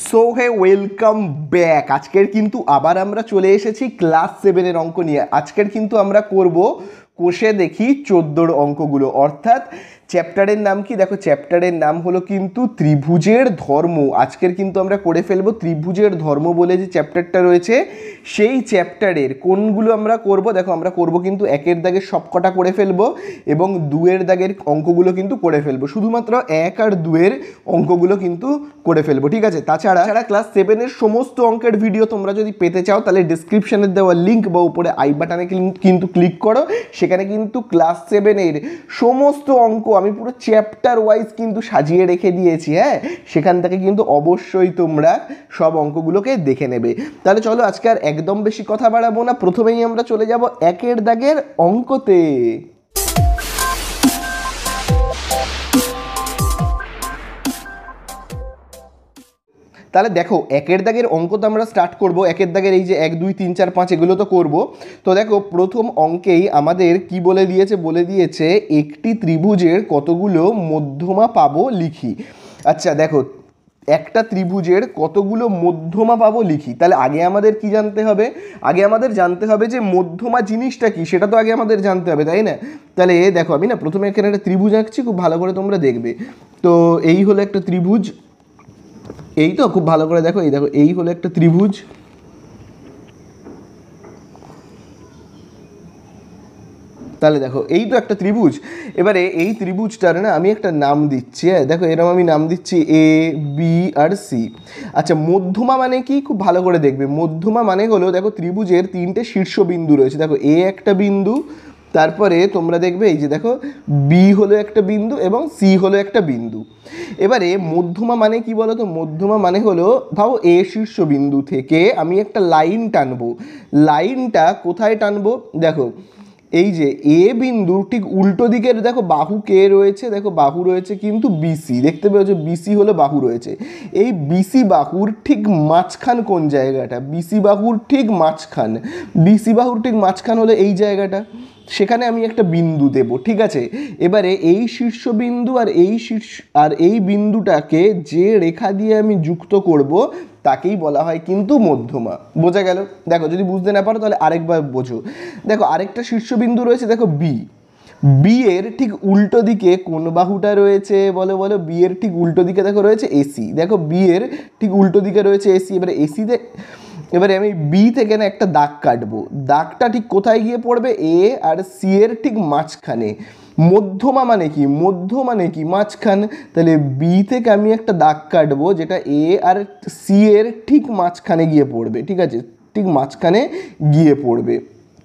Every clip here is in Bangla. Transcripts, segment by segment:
So hey welcome back. আজকের কিন্তু আবার আমরা চলে এসেছি ক্লাস 7-এর অঙ্ক নিয়ে। আজকের কিন্তু আমরা করব কোষে দেখি 14-র অঙ্কগুলো, অর্থাৎ চ্যাপ্টারের নাম কি? দেখো চ্যাপ্টারের নাম হলো কিন্তু ত্রিভুজের ধর্ম। আজকের কিন্তু আমরা করে ফেলবো ত্রিভুজের ধর্ম বলে যে চ্যাপ্টারটা রয়েছে সেই চ্যাপ্টারের কোনগুলো আমরা করব। দেখো আমরা করব কিন্তু 1-এর দাগের সবকটা করে ফেলবো এবং 2-এর দাগের অঙ্কগুলো কিন্তু করে ফেলবো, শুধুমাত্র 1 আর 2-এর অঙ্কগুলো কিন্তু করে ফেলবো, ঠিক আছে? তাছাড়া ক্লাস 7-এর সমস্ত অঙ্কের ভিডিও তোমরা যদি পেতে চাও তাহলে ডিসক্রিপশনে দেওয়া লিঙ্ক বা উপরে আই বাটনে কিন্তু ক্লিক করো। সেখানে কিন্তু ক্লাস 7-এর সমস্ত অঙ্ক আমি পুরো চ্যাপ্টার ওয়াইজ কিন্তু সাজিয়ে রেখে দিয়েছি। হ্যাঁ, সেখান থেকে কিন্তু অবশ্যই তোমরা সব অঙ্কগুলোকে দেখে নেবে। তাহলে চলো আজকে আর একদম বেশি কথা বাড়াবো না, প্রথমেই আমরা চলে যাব 1-এর দাগের অঙ্কতে। তাহলে দেখো 1-এর দাগের অঙ্ক তো আমরা স্টার্ট করব। 1-এর দাগের এই যে 1 2 3 4 5 এগুলো তো করব। তো দেখো প্রথম অঙ্কেই আমাদের কি বলে দিয়েছে একটি ত্রিভুজের কতগুলো মধ্যমা পাবো লিখি। আচ্ছা দেখো, একটা ত্রিভুজের কতগুলো মধ্যমা পাবো লিখি। তাহলে আগে আমাদের কি জানতে হবে? আগে আমাদের জানতে হবে যে মধ্যমা জিনিসটা কি, সেটা তো আগে আমাদের জানতে হবে, তাই না? তাহলে দেখো আমি না প্রথমে এখানে একটা ত্রিভুজ আঁকছি, খুব ভালো করে তোমরা দেখবে। তো এই হলো একটা ত্রিভুজ, এই তো খুব ভালো করে দেখো, এই হলো একটা ত্রিভুজ। তাহলে দেখো এই তো একটা ত্রিভুজ। এবারে এই ত্রিভুজটার না আমি একটা নাম দিচ্ছি। হ্যাঁ দেখো এরকম আমি নাম দিচ্ছি এ বি আর সি। আচ্ছা মধ্যমা মানে কি? খুব ভালো করে দেখবে। মধ্যমা মানে হলো দেখো ত্রিভুজের 3টে শীর্ষবিন্দু রয়েছে। দেখো এ একটা বিন্দু, তারপরে তোমরা দেখবে এই যে দেখো বি হলো একটা বিন্দু এবং সি হলো একটা বিন্দু। এবারে মধ্যমা মানে কি বলো তো? মধ্যমা মানে হলো ভাবো এ শীর্ষবিন্দু থেকে আমি একটা লাইন টানবো। লাইনটা কোথায় টানবো? দেখো এই যে এ বিন্দুর ঠিক উল্টো দিকের দেখো বাহু কে রয়েছে? দেখো বাহু রয়েছে কিন্তু বিসি, দেখতে পেয়েছো বিসি হলো বাহু রয়েছে। এই বিসি বাহুর ঠিক মাঝখান কোন জায়গাটা? বিসি বাহুর ঠিক মাঝখান। বিসি বাহুর ঠিক মাঝখান হলো এই জায়গাটা, সেখানে আমি একটা বিন্দু দেব, ঠিক আছে? এবারে এই শীর্ষবিন্দু আর এই বিন্দুটাকে যে রেখা দিয়ে আমি যুক্ত করব তাকেই বলা হয় কিন্তু মধ্যমা। বোঝা গেল? দেখো যদি বুঝতে না পারো তাহলে আরেকবার বোঝো। দেখো আরেকটা শীর্ষবিন্দু রয়েছে, দেখো বি। বি এর ঠিক উল্টো দিকে কোন বাহুটা রয়েছে? বলো বলো। বি এর ঠিক উল্টো দিকে দেখো রয়েছে এসি। দেখো বি এর ঠিক উল্টো দিকে রয়েছে এসি। এবারে আমি বি থেকে না একটা দাগ কাটবো। দাগটা ঠিক কোথায় গিয়ে পড়বে? এ আর সি এর ঠিক মাঝখানে। মধ্যমা মানে কি? মধ্য মানে কি? মাঝখান। তাহলে বি থেকে আমি একটা দাগ কাটবো যেটা এ আর সি এর ঠিক মাঝখানে গিয়ে পড়বে, ঠিক আছে? ঠিক মাঝখানে গিয়ে পড়বে,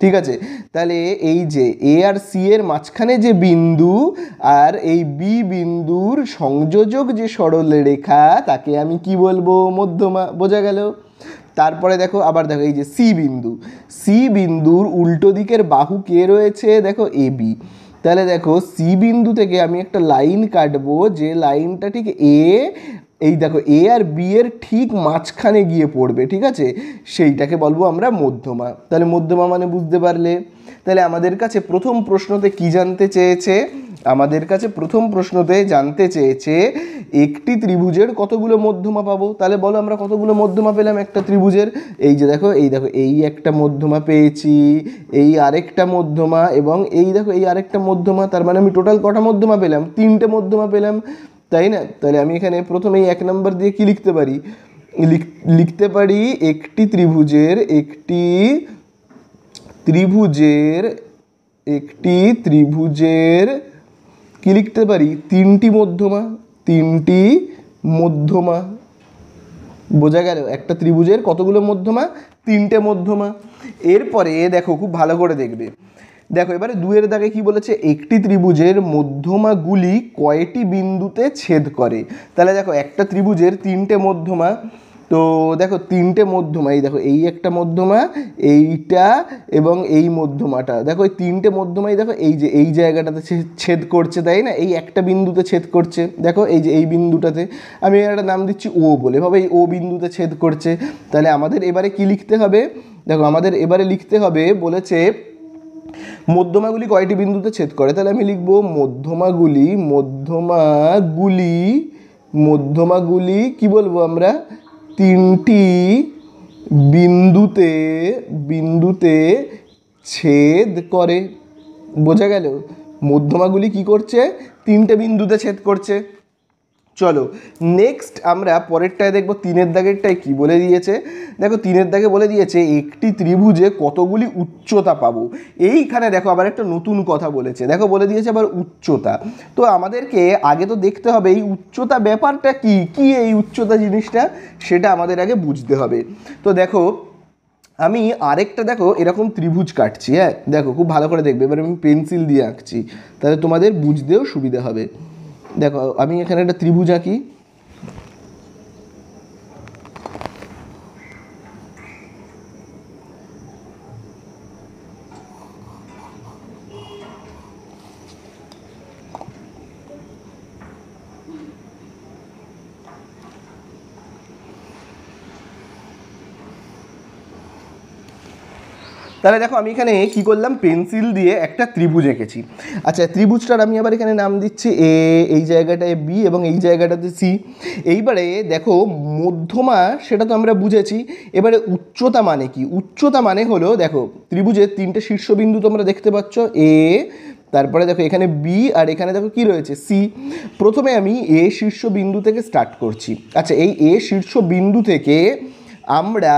ঠিক আছে? তাহলে এই যে এ আর সি এর মাঝখানে যে বিন্দু আর এই বি বিন্দুর সংযোজক যে সরল রেখা তাকে আমি কি বলবো? মধ্যমা। বোঝা গেল? তারপরে দেখো আবার দেখো এই যে সি বিন্দু। সি বিন্দুর উল্টো দিকের বাহু কে রয়েছে? দেখো এ বি। তাহলে দেখো সি বিন্দু থেকে আমি একটা লাইন কাটবো, যে লাইনটা ঠিক এই দেখো এ আর বি এর ঠিক মাঝখানে গিয়ে পড়বে, ঠিক আছে? সেইটাকে বলবো আমরা মধ্যমা। তাহলে মধ্যমা মানে বুঝতে পারলে? তাহলে আমাদের কাছে প্রথম প্রশ্নতে কি জানতে চেয়েছে? আমাদের কাছে প্রথম প্রশ্নতে জানতে চেয়েছে একটি ত্রিভুজের কতগুলো মধ্যমা পাবো। তাহলে বলো আমরা কতগুলো মধ্যমা পেলাম একটা ত্রিভুজের? এই যে দেখো এই একটা মধ্যমা পেয়েছি, এই আরেকটা মধ্যমা এবং এই দেখো এই আরেকটা মধ্যমা। তার মানে আমি টোটাল কটা মধ্যমা পেলাম? 3টে মধ্যমা পেলাম, তাই না? তাহলে আমি এখানে প্রথমেই 1 নম্বর দিয়ে কি লিখতে পারি? লিখতে পারি একটি ত্রিভুজের কি লিখতে পারি? 3টি মধ্যমা। 3টি মধ্যমা। বোঝা গেল? একটা ত্রিভুজের কতগুলো মধ্যমা? 3টে মধ্যমা। এরপরে দেখো খুব ভালো করে দেখবে। দেখো এবারে 2-এর দাগে কি বলেছে? একটি ত্রিভুজের মধ্যমাগুলি কয়টি বিন্দুতে ছেদ করে। তাহলে দেখো একটা ত্রিভুজের 3টে মধ্যমা। তো দেখো 3টে মধ্যমা, এই দেখো এই একটা মধ্যমা, এইটা এবং এই মধ্যমাটা। দেখো এই 3টে মধ্যমাই দেখো এই যে এই জায়গাটাতে ছেদ করছে, তাই না? এই একটা বিন্দুতে ছেদ করছে। দেখো এই যে এই বিন্দুটাতে আমি একটা নাম দিচ্ছি ও বলে, ভাবে এই ও বিন্দুতে ছেদ করছে। তাহলে আমাদের এবারে কি লিখতে হবে? দেখো আমাদের এবারে লিখতে হবে, বলেছে মধ্যমাগুলি কয়টি বিন্দুতে ছেদ করে। তাহলে আমি লিখব মধ্যমাগুলি কি বলবো আমরা? তিনটি বিন্দুতে বিন্দুতে ছেদ করে। বোঝা গেল? মধ্যমাগুলি কি করছে? তিনটে বিন্দুতে ছেদ করছে। চলো নেক্সট আমরা পরেরটায় দেখব। তিনের দাগেরটায় কি বলে দিয়েছে দেখো, তিনের দাগে বলে দিয়েছে একটি ত্রিভুজে কতগুলি উচ্চতা পাবো। এইখানে দেখো আবার একটা নতুন কথা বলেছে, দেখো বলে দিয়েছে আবার উচ্চতা। তো আমাদেরকে আগে তো দেখতে হবে এই উচ্চতা ব্যাপারটা কি, কি এই উচ্চতা জিনিসটা, সেটা আমাদের আগে বুঝতে হবে। তো দেখো আমি আরেকটা দেখো এরকম ত্রিভুজ কাটছি, হ্যাঁ দেখো খুব ভালো করে দেখবে। এবার আমি পেন্সিল দিয়ে আঁকছি, তাহলে তোমাদের বুঝতেও সুবিধা হবে। দেখো আমি এখানে একটা ত্রিভুজ আঁকি। তাহলে দেখো আমি এখানে কি করলাম, পেন্সিল দিয়ে একটা ত্রিভুজ এঁকেছি। আচ্ছা ত্রিভুজটার আমি আবার এখানে নাম দিচ্ছি এ, এই জায়গাটায় বি এবং এই জায়গাটাতে সি। এইবারে দেখো মধ্যমা সেটা তো আমরা বুঝেছি, এবারে উচ্চতা মানে কি? উচ্চতা মানে হলো দেখো ত্রিভুজের তিনটে শীর্ষবিন্দু তোমরা দেখতে পাচ্ছ, এ, তারপরে দেখো এখানে বি, আর এখানে দেখো কি রয়েছে সি। প্রথমে আমি এ শীর্ষবিন্দু থেকে স্টার্ট করছি। আচ্ছা এই এ শীর্ষবিন্দু থেকে আমরা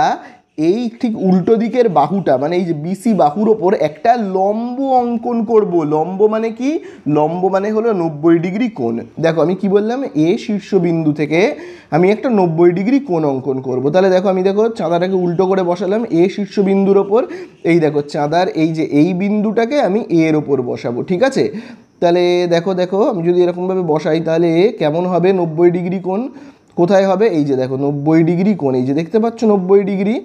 এই ঠিক উল্টো দিকের বাহুটা মানে এই যে বিসি বাহুর ওপর একটা লম্ব অঙ্কন করব। লম্ব মানে কি? লম্ব মানে হলো 90 ডিগ্রি কোণ। দেখো আমি কি বললাম, এ শীর্ষবিন্দু থেকে আমি একটা 90 ডিগ্রি কোণ অঙ্কন করব। তাহলে দেখো আমি দেখো চাঁদাটাকে উল্টো করে বসালাম এ শীর্ষবিন্দুর ওপর। এই দেখো চাঁদার এই যে এই বিন্দুটাকে আমি এর ওপর বসাবো, ঠিক আছে? তাহলে দেখো দেখো আমি যদি এরকমভাবে বসাই তাহলে কেমন হবে 90 ডিগ্রি কোণ? কোথায় হবে? এই যে দেখো 90 ডিগ্রি কোণ, এই যে দেখতে পাচ্ছ 90 ডিগ্রি।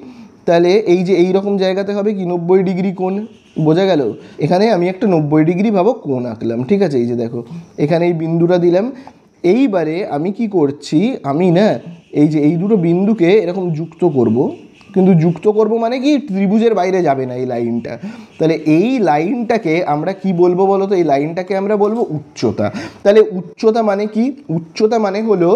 তাহলে এই যে এই রকম জায়গাতে হবে কি 90 ডিগ্রি কোণ। বোঝা গেল? এখানে আমি একটা 90 ডিগ্রি ভাবো কোণ আঁকলাম, ঠিক আছে? এই যে দেখো এখানে এই বিন্দুটা দিলাম। এইবারে আমি কি করছি, আমি না এই যে এই দুটো বিন্দুকে এরকম যুক্ত করব। কিন্তু যুক্ত করব মানে কি ত্রিভুজের বাইরে যাবে না এই লাইনটা। তাহলে এই লাইনটাকে আমরা কি বলবো বলো তো? এই লাইনটাকে আমরা বলবো উচ্চতা। তাহলে উচ্চতা মানে কি? উচ্চতা মানে হলো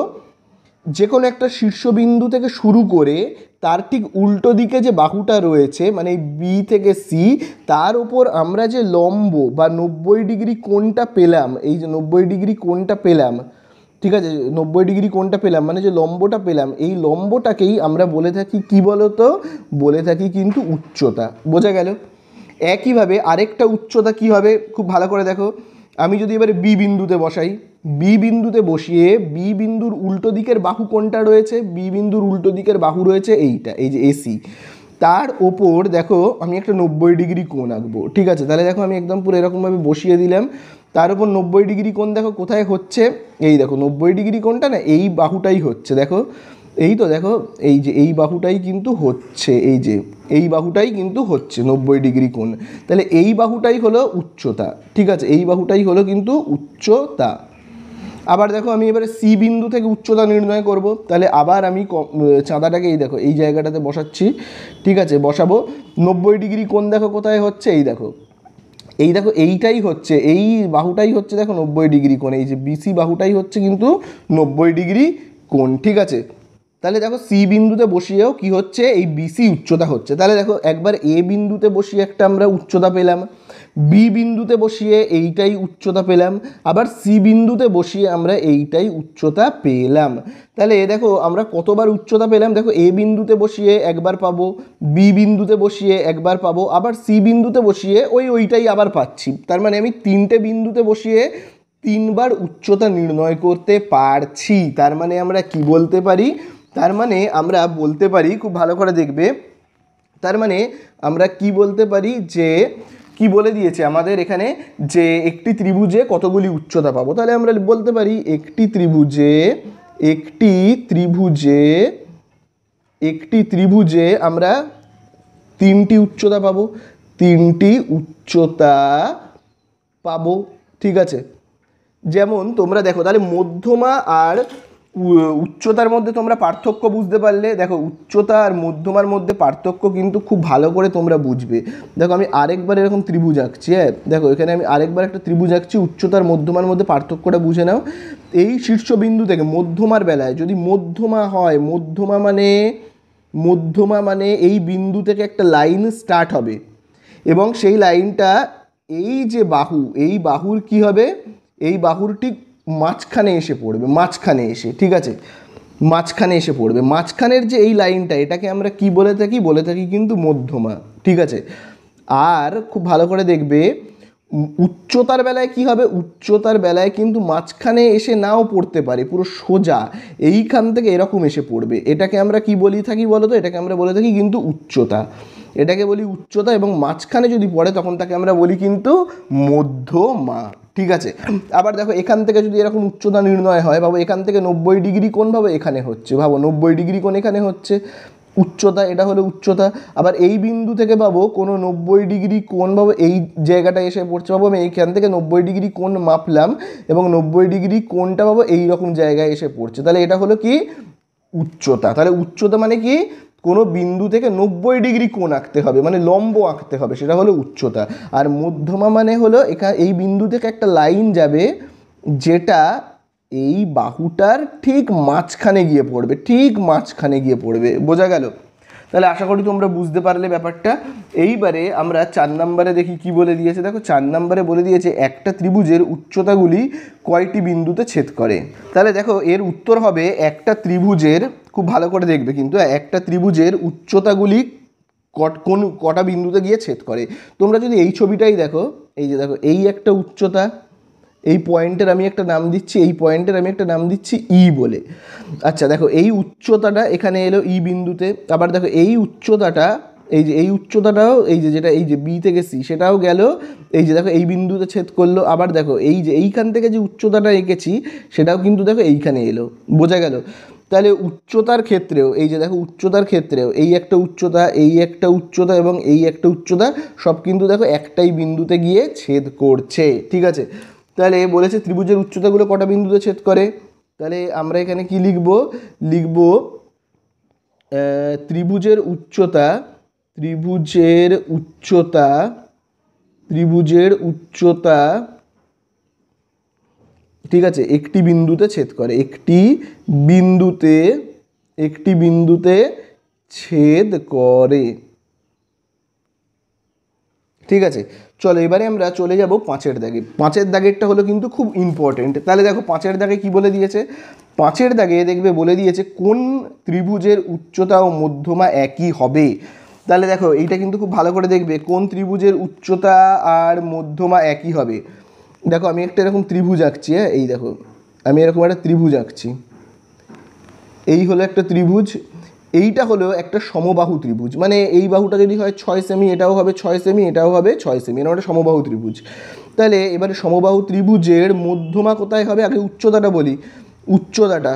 যে কোনো একটা শীর্ষবিন্দু থেকে শুরু করে তার ঠিক উল্টো দিকে যে বাহুটা রয়েছে মানে বি থেকে সি, তার ওপর আমরা যে লম্ব বা 90 ডিগ্রি কোণটা পেলাম, এই যে 90 ডিগ্রি কোণটা পেলাম, ঠিক আছে? 90 ডিগ্রি কোণটা পেলাম মানে যে লম্বটা পেলাম, এই লম্বটাকেই আমরা বলে থাকি কি বলতো? বলে থাকি কিন্তু উচ্চতা। বোঝা গেল? একইভাবে আরেকটা উচ্চতা কি হবে খুব ভালো করে দেখো। আমি যদি এবারে বি বিন্দুতে বসাই, বি বিন্দুতে বসিয়ে বি বিন্দুর উল্টো দিকের বাহু কোনটা রয়েছে? বি বিন্দুর উল্টো দিকের বাহু রয়েছে এইটা, এই যে এসি। তার ওপর দেখো আমি একটা 90 ডিগ্রি কোণ আঁকবো, ঠিক আছে? তাহলে দেখো আমি একদম পুরো এরকমভাবে বসিয়ে দিলাম। তার উপর 90 ডিগ্রি কোণ দেখো কোথায় হচ্ছে, এই দেখো 90 ডিগ্রি কোণটা না এই বাহুটাই হচ্ছে। দেখো এই তো দেখো এই যে এই বাহুটাই কিন্তু হচ্ছে, এই যে এই বাহুটাই কিন্তু হচ্ছে 90 ডিগ্রি কোণ। তাহলে এই বাহুটাই হলো উচ্চতা, ঠিক আছে? এই বাহুটাই হলো কিন্তু উচ্চতা। আবার দেখো আমি এবারে সি বিন্দু থেকে উচ্চতা নির্ণয় করব। তাহলে আবার আমি চাঁদাটাকে এই দেখো এই জায়গাটাতে বসাচ্ছি, ঠিক আছে? বসাবো 90 ডিগ্রি কোণ দেখো কোথায় হচ্ছে, এই দেখো এই দেখো এইটাই হচ্ছে, এই বাহুটাই হচ্ছে দেখো 90 ডিগ্রি কোণ। এই যে বিসি বাহুটাই হচ্ছে কিন্তু 90 ডিগ্রি কোণ, ঠিক আছে? তাহলে দেখো সি বিন্দুতে বসিয়েও কি হচ্ছে, এই বিসি উচ্চতা হচ্ছে। তাহলে দেখো একবার এ বিন্দুতে বসিয়ে একটা আমরা উচ্চতা পেলাম, বি বিন্দুতে বসিয়ে এইটাই উচ্চতা পেলাম, আবার সি বিন্দুতে বসিয়ে আমরা এইটাই উচ্চতা পেলাম। তাহলে দেখো আমরা কতবার উচ্চতা পেলাম? দেখো এ বিন্দুতে বসিয়ে একবার পাবো, বি বিন্দুতে বসিয়ে একবার পাবো, আবার সি বিন্দুতে বসিয়ে ওইটাই আবার পাচ্ছি। তার মানে আমি তিনটে বিন্দুতে বসিয়ে তিনবার উচ্চতা নির্ণয় করতে পারছি। তার মানে আমরা কি বলতে পারি? তার মানে আমরা বলতে পারি, খুব ভালো করে দেখবে, তার মানে আমরা কি বলতে পারি যে কি বলে দিয়েছে আমাদের এখানে যে একটি ত্রিভুজে কতগুলি উচ্চতা পাবো। তাহলে আমরা বলতে পারি একটি ত্রিভুজে আমরা তিনটি উচ্চতা পাবো, তিনটি উচ্চতা পাবো, ঠিক আছে? যেমন তোমরা দেখো তাহলে মধ্যমা আর উচ্চতার মধ্যে তোমরা পার্থক্য বুঝতে পারলে। দেখো উচ্চতা আর মধ্যমার মধ্যে পার্থক্য কিন্তু খুব ভালো করে তোমরা বুঝবে। দেখো আমি আরেকবার এরকম ত্রিভুজ আঁকছি, হ্যাঁ দেখো এখানে আমি আরেকবার একটা ত্রিভুজ আঁকছি, উচ্চতার মধ্যমার মধ্যে পার্থক্যটা বুঝে নাও। এই শীর্ষবিন্দু থেকে মধ্যমার বেলায় যদি মধ্যমা হয়, মধ্যমা মানে এই বিন্দু থেকে একটা লাইন স্টার্ট হবে এবং সেই লাইনটা এই যে বাহু, এই বাহুর কি হবে, এই বাহুর ঠিক মাঝখানে এসে পড়বে, মাঝখানে এসে, ঠিক আছে, মাঝখানে এসে পড়বে। মাঝখানের যে এই লাইনটা, এটাকে আমরা কি বলে থাকি, বলে থাকি কিন্তু মধ্যমা, ঠিক আছে। আর খুব ভালো করে দেখবে উচ্চতার বেলায় কি হবে, উচ্চতার বেলায় কিন্তু মাঝখানে এসে নাও পড়তে পারে, পুরো সোজা এইখান থেকে এরকম এসে পড়বে। এটাকে আমরা কি বলি থাকি বলো তো, এটাকে আমরা বলে থাকি কিন্তু উচ্চতা, এটাকে বলি উচ্চতা। এবং মাঝখানে যদি পড়ে তখন তাকে আমরা বলি কিন্তু মধ্যমা, ঠিক আছে। আবার দেখো এখান থেকে যদি এরকম উচ্চতা নির্ণয় হয়, ভাবো এখান থেকে 90 ডিগ্রি কোণ ভাবো এখানে হচ্ছে, ভাবো 90 ডিগ্রি কোণ এখানে হচ্ছে, উচ্চতা, এটা হলো উচ্চতা। আবার এই বিন্দু থেকে পাবো কোনো 90 ডিগ্রি কোণ পাবো, এই জায়গাটা এসে পড়ছে, পাবো আমি এইখান থেকে 90 ডিগ্রি কোণ মাপলাম এবং 90 ডিগ্রি কোণটা পাবো এইরকম জায়গায় এসে পড়ছে, তাহলে এটা হলো কি উচ্চতা। তাহলে উচ্চতা মানে কি, কোনো বিন্দু থেকে 90 ডিগ্রি কোণ আঁকতে হবে, মানে লম্ব আঁকতে হবে, সেটা হলো উচ্চতা। আর মধ্যমা মানে হলো এখানে এই বিন্দু থেকে একটা লাইন যাবে যেটা এই বাহুটার ঠিক মাঝখানে গিয়ে পড়বে, ঠিক মাঝখানে গিয়ে পড়বে, বোঝা গেল? তাহলে আশা করি তোমরা বুঝতে পারলে ব্যাপারটা। এইবারে আমরা 4 নম্বরে দেখি কি বলে দিয়েছে। দেখো 4 নম্বরে বলে দিয়েছে একটা ত্রিভুজের উচ্চতাগুলি কয়টি বিন্দুতে ছেদ করে। তাহলে দেখো এর উত্তর হবে একটা ত্রিভুজের, খুব ভালো করে দেখবে কিন্তু, একটা ত্রিভুজের উচ্চতাগুলি কোন কটা বিন্দুতে গিয়ে ছেদ করে। তোমরা যদি এই ছবিটাই দেখো, এই যে দেখো এই একটা উচ্চতা, এই পয়েন্টের আমি একটা নাম দিচ্ছি, এই পয়েন্টের আমি একটা নাম দিচ্ছি ই বলে। আচ্ছা দেখো এই উচ্চতাটা এখানে এলো ই বিন্দুতে। আবার দেখো এই উচ্চতাটা, এই যে এই উচ্চতাটাও, এই যে যেটা এই যে বি থেকে সি, সেটাও গেল এই যে দেখো এই বিন্দুতে ছেদ করলো। আবার দেখো এই যে এইখান থেকে যে উচ্চতাটা এঁকেছি সেটাও কিন্তু দেখো এইখানে এলো, বোঝা গেল? তাহলে উচ্চতার ক্ষেত্রেও এই যে দেখো উচ্চতার ক্ষেত্রেও এই একটা উচ্চতা, এই একটা উচ্চতা এবং এই একটা উচ্চতা, সব কিন্তু দেখো একটাই বিন্দুতে গিয়ে ছেদ করছে, ঠিক আছে। তাহলে বলেছে ত্রিভুজের উচ্চতাগুলো কটা বিন্দুতে ছেদ করে। তাহলে আমরা এখানে কি লিখব, লিখব ত্রিভুজের উচ্চতা, ত্রিভুজের উচ্চতা, ত্রিভুজের উচ্চতা, ঠিক আছে, একটি বিন্দুতে ছেদ করে, একটি বিন্দুতে, একটি বিন্দুতে ছেদ করে, ঠিক আছে। চলো এবারে আমরা চলে যাব 5-এর দাগে। 5-এর দাগেরটা হলো কিন্তু খুব ইম্পর্টেন্ট। তাহলে দেখো 5-এর দাগে কি বলে দিয়েছে, 5-এর দাগে দেখবে বলে দিয়েছে কোন ত্রিভুজের উচ্চতা ও মধ্যমা একই হবে। তাহলে দেখো এইটা কিন্তু খুব ভালো করে দেখবে, কোন ত্রিভুজের উচ্চতা আর মধ্যমা একই হবে। দেখো আমি একটা এরকম ত্রিভুজ আঁকছি, হ্যাঁ এই দেখো আমি এরকম একটা ত্রিভুজ আঁকছি, এই হলো একটা ত্রিভুজ, এইটা হলো একটা সমবাহু ত্রিভুজ, মানে এই বাহুটা যদি হয় 6 সেমি, এটাও হবে 6 সেমি, এটাও হবে 6 সেমি, এটা একটা সমবাহু ত্রিভুজ। তাহলে এবারে সমবাহু ত্রিভুজের মধ্যমা কোথায় হবে, আগে উচ্চতাটা বলি। উচ্চতাটা,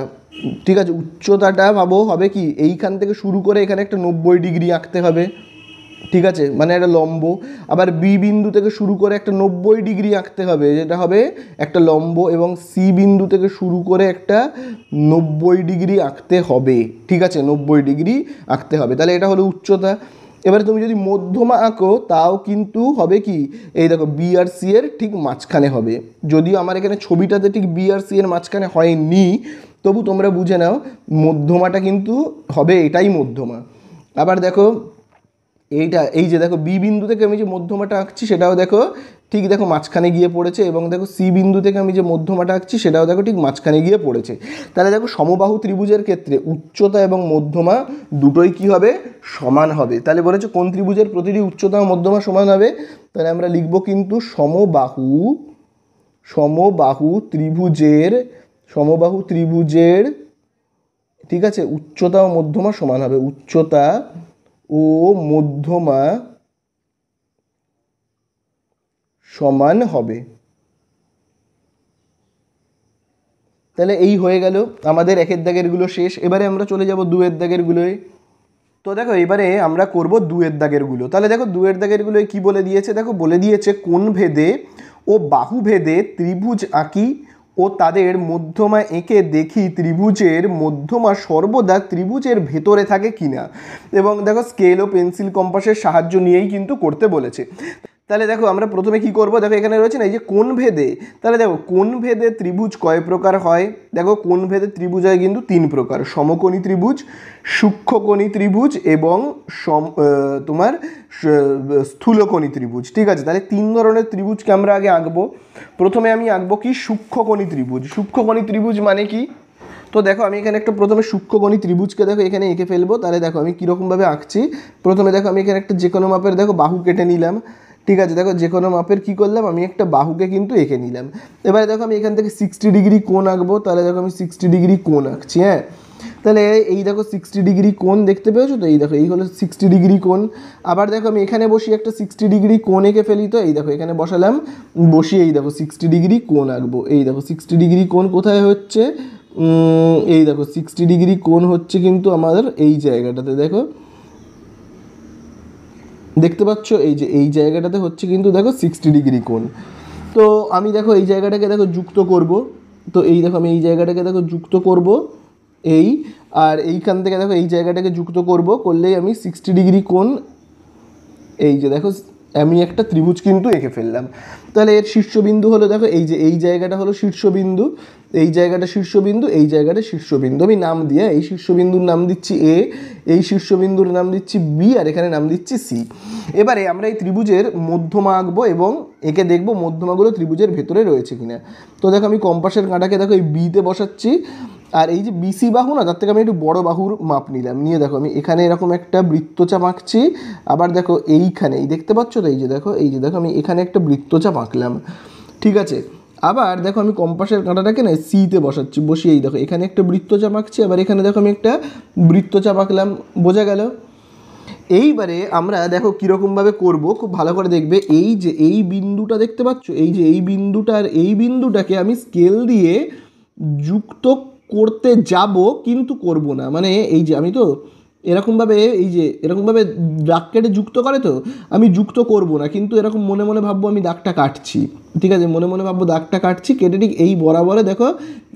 ঠিক আছে, উচ্চতাটা ভাবো হবে কি, এইখান থেকে শুরু করে এখানে একটা 90 ডিগ্রি আঁকতে হবে, ঠিক আছে, মানে একটা লম্ব। আবার বি বিন্দু থেকে শুরু করে একটা 90 ডিগ্রি আঁকতে হবে, যেটা হবে একটা লম্ব, এবং সি বিন্দু থেকে শুরু করে একটা 90 ডিগ্রি আঁকতে হবে, ঠিক আছে, 90 ডিগ্রি আঁকতে হবে। তাহলে এটা হলো উচ্চতা। এবারে তুমি যদি মধ্যমা আঁকো তাও কিন্তু হবে কি, এই দেখো বি আর সি এর ঠিক মাঝখানে হবে। যদিও আমার এখানে ছবিটাতে ঠিক বি আর সি এর মাঝখানে হয়নি, তবু তোমরা বুঝে নাও মধ্যমাটা কিন্তু হবে, এটাই মধ্যমা। আবার দেখো এইটা, এই যে দেখো বি বিন্দু থেকে আমি যে মধ্যমাটা আঁকছি সেটাও দেখো ঠিক দেখো মাঝখানে গিয়ে পড়েছে, এবং দেখো সি বিন্দু থেকে আমি যে মধ্যমাটা আঁকছি সেটাও দেখো ঠিক মাঝখানে গিয়ে পড়েছে। তাহলে দেখো সমবাহু ত্রিভুজের ক্ষেত্রে উচ্চতা এবং মধ্যমা দুটোই কি হবে, সমান হবে। তাহলে বলেছে কোন ত্রিভুজের প্রতিটি উচ্চতা ও মধ্যমা সমান হবে। তাহলে আমরা লিখব কিন্তু সমবাহু, সমবাহু ত্রিভুজের, সমবাহু ত্রিভুজের, ঠিক আছে, উচ্চতা ও মধ্যমা সমান হবে, উচ্চতা ও মধ্যমা সমান হবে। তাহলে এই হয়ে গেল আমাদের 1-এর দাগেরগুলো শেষ। এবারে আমরা চলে যাব 2-এর দাগেরগুলোয়। তো দেখো এবারে আমরা করব 2-এর দাগেরগুলো। তাহলে দেখো 2-এর দাগেরগুলোয় কি বলে দিয়েছে, দেখো বলে দিয়েছে কোন ভেদে ও বাহু ভেদে ত্রিভুজ আঁকি ও তাদের মধ্যমা এঁকে দেখি ত্রিভুজের মধ্যমা সর্বদা ত্রিভুজের ভেতরে থাকে কিনা। এবং দেখো স্কেল ও পেন্সিল কম্পাসের সাহায্য নিয়েই কিন্তু করতে বলেছে। তাহলে দেখো আমরা প্রথমে কি করব, দেখো এখানে রয়েছে না এই যে কোণ ভেদে, তাহলে দেখো কোণ ভেদে ত্রিভুজ কয় প্রকার হয়, দেখো কোণ ভেদে ত্রিভুজ হয় কিন্তু 3 প্রকার, সমকোণী ত্রিভুজ, সূক্ষ্মকোণী ত্রিভুজ এবং তোমার স্থূলকোণী ত্রিভুজ। ঠিক আছে, তাহলে 3 ধরনের ত্রিভুজকে আমরা আগে আঁকবো। প্রথমে আমি আঁকবো কি সূক্ষ্মকোণী ত্রিভুজ। সূক্ষ্মকোণী ত্রিভুজ মানে কি, তো দেখো আমি এখানে একটা প্রথমে সূক্ষ্মকোণী ত্রিভুজকে দেখো এখানে এঁকে ফেলবো। তাহলে দেখো আমি কীরকমভাবে আঁকছি, প্রথমে দেখো আমি এখানে একটা যে কোনো মাপের দেখো বাহু কেটে নিলাম। ঠিক আছে, দেখো যে কোনো মাপের কী করলাম, আমি একটা বাহুকে কিন্তু এঁকে নিলাম। এবারে দেখো আমি এখান থেকে 60 ডিগ্রি কোণ আঁকবো। তাহলে দেখো আমি 60 ডিগ্রি কোণ আঁকছি। হ্যাঁ, তাহলে এই দেখো 60 ডিগ্রি কোণ দেখতে পেয়েছো তো, এই দেখো এই হলো 60 ডিগ্রি কোণ। আবার দেখো আমি এখানে বসিয়ে একটা 60 ডিগ্রি কোণ এঁকে ফেলি, তো এই দেখো এখানে বসালাম, বসিয়ে এই দেখো 60 ডিগ্রি কোণ আঁকবো। এই দেখো 60 ডিগ্রি কোণ কোথায় হচ্ছে, এই দেখো 60 ডিগ্রি কোণ হচ্ছে কিন্তু আমাদের এই জায়গাটাতে, দেখো দেখতে পাচ্ছ এই যে এই জায়গাটাতে হচ্ছে কিন্তু দেখো 60 ডিগ্রি কোণ। তো আমি দেখো এই জায়গাটাকে দেখো যুক্ত করব। তো এই দেখো আমি এই জায়গাটাকে দেখো যুক্ত করব এই, আর এইখান থেকে দেখো এই জায়গাটাকে যুক্ত করব, করলেই আমি 60 ডিগ্রি কোণ এই যে দেখো আমি একটা ত্রিভুজ কিন্তু এঁকে ফেললাম। তাহলে এর শীর্ষবিন্দু হলো দেখো এই যে এই জায়গাটা হলো শীর্ষবিন্দু, এই জায়গাটা শীর্ষবিন্দু, এই জায়গাটা শীর্ষবিন্দু। আমি নাম দিয়ে এই শীর্ষবিন্দুর নাম দিচ্ছি এ, এই শীর্ষবিন্দুর নাম দিচ্ছি বি, আর এখানে নাম দিচ্ছি সি। এবারে আমরা এই ত্রিভুজের মধ্যমা আঁকবো এবং একে দেখবো মধ্যমাগুলো ত্রিভুজের ভেতরে রয়েছে কিনা। তো দেখো আমি কম্পাসের কাঁটাকে দেখো এই বিতে বসাচ্ছি, আর এই যে বিসি বাহু না, তার থেকে আমি একটু বড় বাহুর মাপ নিলাম, নিয়ে দেখো আমি এখানে এরকম একটা বৃত্তচাপ আঁকছি। আবার দেখো এইখানে এই দেখতে পাচ্ছ তো, এই যে দেখো আমি এখানে একটা বৃত্তচাপ আঁকলাম। ঠিক আছে, আবার দেখো আমি কম্পাসের কাঁটাটাকে না সিতে বসাচ্ছি, বসিয়ে এই দেখো এখানে একটা বৃত্তচাপ আঁকছি, আবার এখানে দেখো আমি একটা বৃত্তচাপ আঁকলাম। বোঝা গেল? এইবারে আমরা দেখো কীরকমভাবে করব, খুব ভালো করে দেখবে। এই যে এই বিন্দুটা দেখতে পাচ্ছ, এই যে এই বিন্দুটা আর এই বিন্দুটাকে আমি স্কেল দিয়ে যুক্ত করতে যাব, কিন্তু করব না। মানে এই যে আমি তো এরকমভাবে এই যে এরকমভাবে দাগ কেটে যুক্ত করে, তো আমি যুক্ত করব না, কিন্তু এরকম মনে মনে ভাববো আমি দাগটা কাটছি। ঠিক আছে, মনে মনে ভাববো দাগটা কাটছি, কেটে ঠিক এই বরাবরে দেখো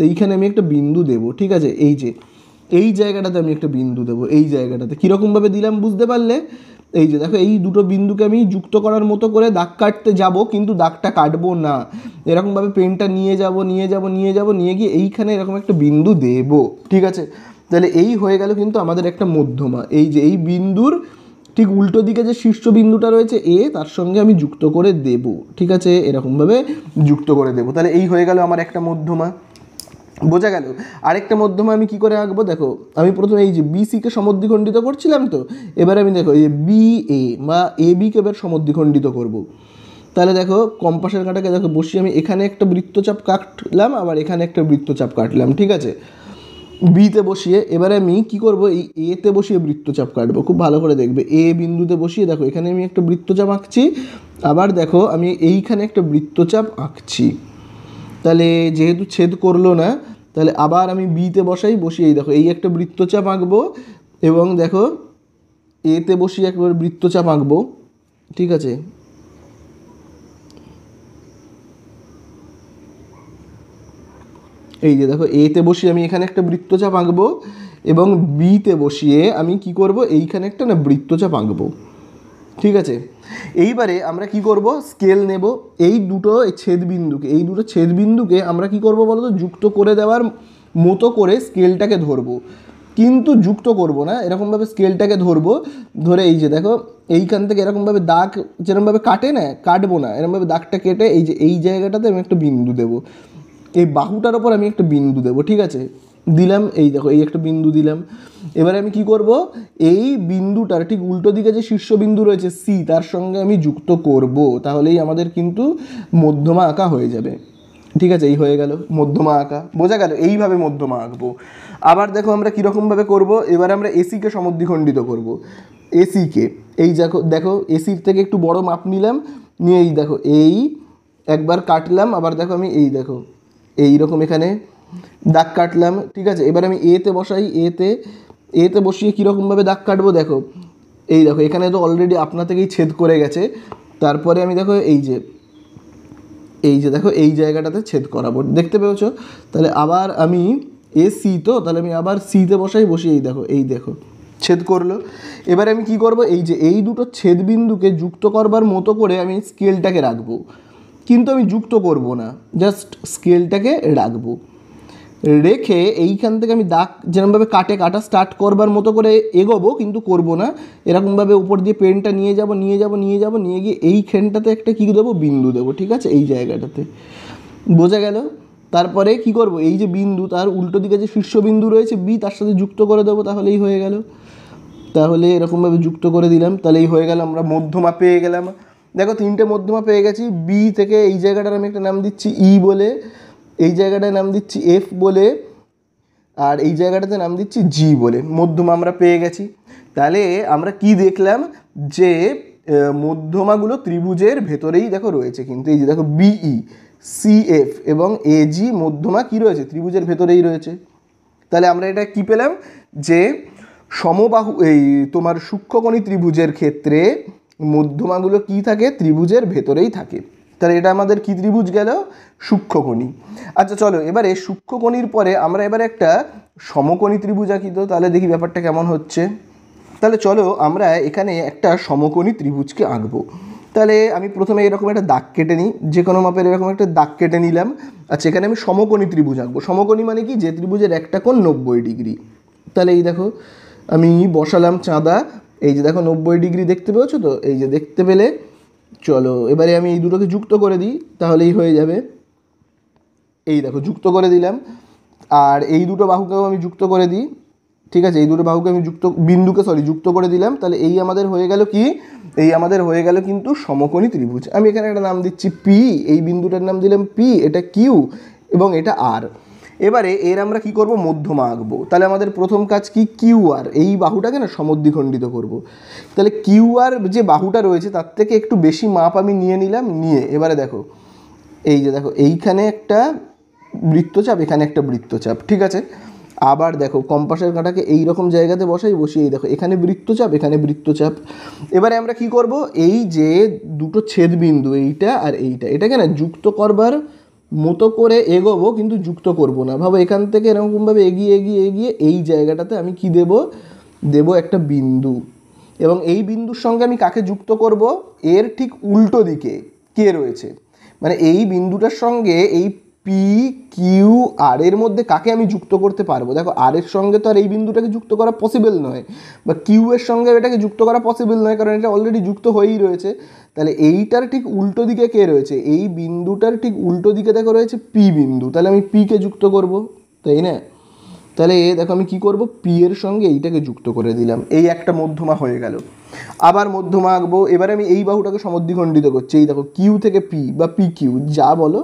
এইখানে আমি একটা বিন্দু দেবো। ঠিক আছে, এই যে এই জায়গাটাতে আমি একটা বিন্দু দেবো, এই জায়গাটাতে কীরকমভাবে দিলাম বুঝতে পারলে? এই যে দেখো এই দুটো বিন্দুকে আমি যুক্ত করার মতো করে দাগ কাটতে যাব, কিন্তু দাগটা কাটবো না, এরকমভাবে পেনটা নিয়ে যাব নিয়ে গিয়ে এইখানে এরকম একটা বিন্দু দেব। ঠিক আছে, তাহলে এই হয়ে গেল কিন্তু আমাদের একটা মধ্যমা। এই যে এই বিন্দুর ঠিক উল্টো দিকে যে শীর্ষ বিন্দুটা রয়েছে এ, তার সঙ্গে আমি যুক্ত করে দেব। ঠিক আছে, এরকমভাবে যুক্ত করে দেব। তাহলে এই হয়ে গেল আমার একটা মধ্যমা। বোঝা গেল? আরেকটা মধ্যমা আমি কি করে আঁকবো, দেখো আমি প্রথমে এই যে বিসিকে সমদ্বিখণ্ডিত করছিলাম, তো এবারে আমি দেখো এই বি এ বা এ বিকে এবার সমদ্বিখণ্ডিত করব। তাহলে দেখো কম্পাসের কাঁটাকে দেখো বসিয়ে আমি এখানে একটা বৃত্তচাপ কাটলাম, আবার এখানে একটা বৃত্তচাপ কাটলাম। ঠিক আছে, বিতে বসিয়ে এবারে আমি কি করব, এই এতে বসিয়ে বৃত্তচাপ কাটবো। খুব ভালো করে দেখবে, এ বিন্দুতে বসিয়ে দেখো এখানে আমি একটা বৃত্তচাপ আঁকছি, আবার দেখো আমি এইখানে একটা বৃত্তচাপ আঁকছি। তাহলে যেহেতু ছেদ করলো না, তাহলে আবার আমি বিতে বসিয়ে এই দেখো এই একটা বৃত্তচাপ আঁকবো, এবং দেখো এতে বসিয়ে একবার বৃত্তচাপ আঁকবো। ঠিক আছে, এই যে দেখো এতে বসিয়ে আমি এখানে একটা বৃত্তচাপ আঁকবো, এবং বিতে বসিয়ে আমি কি করব, এইখানে একটা না বৃত্তচাপ আঁকবো। ঠিক আছে, এইবারে আমরা কি করব, স্কেল নেব, এই দুটো ছেদবিন্দুকে আমরা কি করব বলো তো, যুক্ত করে দেওয়ার মতো করে স্কেলটাকে ধরবো, কিন্তু যুক্ত করব না, এরকমভাবে স্কেলটাকে ধরবো, ধরে এই যে দেখো এইখান থেকে এরকমভাবে দাগ যেরকমভাবে কাটবো না, এরকমভাবে দাগটা কেটে এই যে এই জায়গাটাতে আমি একটা বিন্দু দেবো, এই বাহুটার ওপর আমি একটা বিন্দু দেবো। ঠিক আছে, দিলাম, এই দেখো এই একটা বিন্দু দিলাম। এবারে আমি কি করব, এই বিন্দুটার ঠিক উল্টো দিকে যে শীর্ষবিন্দু রয়েছে সি, তার সঙ্গে আমি যুক্ত করব, তাহলেই আমাদের কিন্তু মধ্যমা আঁকা হয়ে যাবে। ঠিক আছে, এই হয়ে গেল মধ্যমা আঁকা। বোঝা গেল? এইভাবে মধ্যমা আঁকবো। আবার দেখো আমরা কীরকমভাবে করব, এবার আমরা এসিকে সমদ্বিখণ্ডিত করব। এসিকে এই দেখো এসির থেকে একটু বড় মাপ নিলাম, নিয়ে এই দেখো এই একবার কাটলাম, আবার দেখো আমি এই দেখো এইরকম এখানে দাগ কাটলাম। ঠিক আছে, এবার আমি এতে বসাই, এতে বসিয়ে কীরকমভাবে দাগ কাটবো, দেখো এই দেখো এখানে তো অলরেডি আপনা থেকেই ছেদ করে গেছে। তারপরে আমি দেখো এই যে এই যে দেখো এই জায়গাটাতে ছেদ করাবো, দেখতে পেয়েছো? তাহলে আবার আমি সি, তো তাহলে আমি আবার সিতে বসি, এই দেখো ছেদ করলো। এবারে আমি কি করব, এই যে এই দুটো ছেদ বিন্দুকে যুক্ত করবার মতো করে আমি স্কেলটাকে রাখবো, কিন্তু আমি যুক্ত করব না, জাস্ট স্কেলটাকে রাখবো। রেখে এইখান থেকে আমি দাগ যেরকমভাবে কাটা স্টার্ট করবার মতো করে এগোবো, কিন্তু করব না, এরকমভাবে উপর দিয়ে পেনটা নিয়ে যাব, নিয়ে গিয়ে এইখানটাতে একটা কী দেবো, বিন্দু দেবো, ঠিক আছে, এই জায়গাটাতে। বোঝা গেল? তারপরে কি করব, এই যে বিন্দু তার উল্টো দিকে যে শীর্ষবিন্দু রয়েছে বি, তার সাথে যুক্ত করে দেবো, তাহলেই হয়ে গেল। তাহলে এরকমভাবে যুক্ত করে দিলাম, তাহলেই হয়ে গেল, আমরা মধ্যমা পেয়ে গেলাম। দেখো তিনটে মধ্যমা পেয়ে গেছি। বি থেকে এই জায়গাটার আমি একটা নাম দিচ্ছি ই বলে, এই জায়গাটায় নাম দিচ্ছি এফ বলে, আর এই জায়গাটাতে নাম দিচ্ছি জি বলে, মধ্যমা আমরা পেয়ে গেছি। তাহলে আমরা কি দেখলাম, যে মধ্যমাগুলো ত্রিভুজের ভেতরেই দেখো রয়েছে, কিন্তু এই যে দেখো বিই, সিএফ এবং এজি মধ্যমা কি রয়েছে, ত্রিভুজের ভেতরেই রয়েছে। তাহলে আমরা এটা কি পেলাম, যে সমবাহু এই তোমার সূক্ষ্মকোণী ত্রিভুজের ক্ষেত্রে মধ্যমাগুলো কি থাকে, ত্রিভুজের ভেতরেই থাকে। তাহলে এটা আমাদের কি ত্রিভুজ গেল, সূক্ষ্মকোণী। আচ্ছা চলো এবারে সূক্ষ্মকোণীর পরে আমরা এবারে একটা সমকোণী ত্রিভুজ আঁকি, তো তাহলে দেখি ব্যাপারটা কেমন হচ্ছে। তাহলে চলো আমরা এখানে একটা সমকোণী ত্রিভুজকে আঁকবো। তাহলে আমি প্রথমে এরকম একটা দাগ কেটে নিই, যে কোনো মাপের এরকম একটা দাগ কেটে নিলাম। আচ্ছা এখানে আমি সমকোণী ত্রিভুজ আঁকবো। সমকোণী মানে কি, যে ত্রিভুজের একটা কোণ 90 ডিগ্রি। তাহলে এই দেখো আমি বসালাম চাঁদা, এই যে দেখো 90 ডিগ্রি, দেখতে পেয়েছো তো, এই যে দেখতে পেলে। চলো এবারে আমি এই দুটোকে যুক্ত করে দিই, তাহলেই হয়ে যাবে। এই দেখো যুক্ত করে দিলাম, আর এই দুটো বাহুকেও আমি যুক্ত করে দিই, ঠিক আছে, এই দুটো বাহুকে আমি যুক্ত করে দিলাম। তাহলে এই আমাদের হয়ে গেল কি, এই আমাদের হয়ে গেল কিন্তু সমকোণী ত্রিভুজ। আমি এখানে একটা নাম দিচ্ছি পি, এই বিন্দুটার নাম দিলাম পি, এটা কিউ এবং এটা আর। এবারে এর আমরা কি করব, মধ্যমা আঁকবো। তাহলে আমাদের প্রথম কাজ কি, কিউ আর, এই বাহুটাকে না সমদ্বিখণ্ডিত করব। তাহলে কিউ আর যে বাহুটা রয়েছে তার থেকে একটু বেশি মাপ আমি নিয়ে নিলাম, নিয়ে এবারে দেখো এই যে দেখো এইখানে একটা বৃত্তচাপ, এখানে একটা বৃত্তচাপ, ঠিক আছে। আবার দেখো কম্পাসের কাঁটাকে এই রকম জায়গাতে বসিয়ে দেখো এখানে বৃত্তচাপ, এখানে বৃত্তচাপ। এবারে আমরা কি করব, এই যে দুটো ছেদবিন্দু এইটা আর এইটা, এটাকে না যুক্ত করবার মতো করে এগোবো, কিন্তু যুক্ত করব না। ভাবো এখান থেকে এরকমভাবে এগিয়ে এই জায়গাটাতে আমি কি দেব একটা বিন্দু, এবং এই বিন্দুর সঙ্গে আমি কাকে যুক্ত করব, এর ঠিক উল্টো দিকে কে রয়েছে, মানে এই বিন্দুটার সঙ্গে এই পি কিউ আর এর মধ্যে কাকে আমি যুক্ত করতে পারবো। দেখো আর এর সঙ্গে তো আর এই বিন্দুটাকে যুক্ত করা পসিবল নয়, বা কিউ এর সঙ্গে এটাকে যুক্ত করা পসিবল নয়, কারণ এটা অলরেডি যুক্ত হয়েই রয়েছে। তাহলে এইটার ঠিক উল্টো দিকে কে রয়েছে, এই বিন্দুটার ঠিক উল্টো দিকে দেখো রয়েছে পি বিন্দু, তাহলে আমি পিকে যুক্ত করব, তাই না। তাহলে দেখো আমি কি করব, পি এর সঙ্গে এইটাকে যুক্ত করে দিলাম, এই একটা মধ্যমা হয়ে গেল। আবার মধ্যমা আঁকবো, এবারে আমি এই বাহুটাকে সমদ্বিখণ্ডিত করছি, এই দেখো কিউ থেকে পি বা পি কিউ যা বলো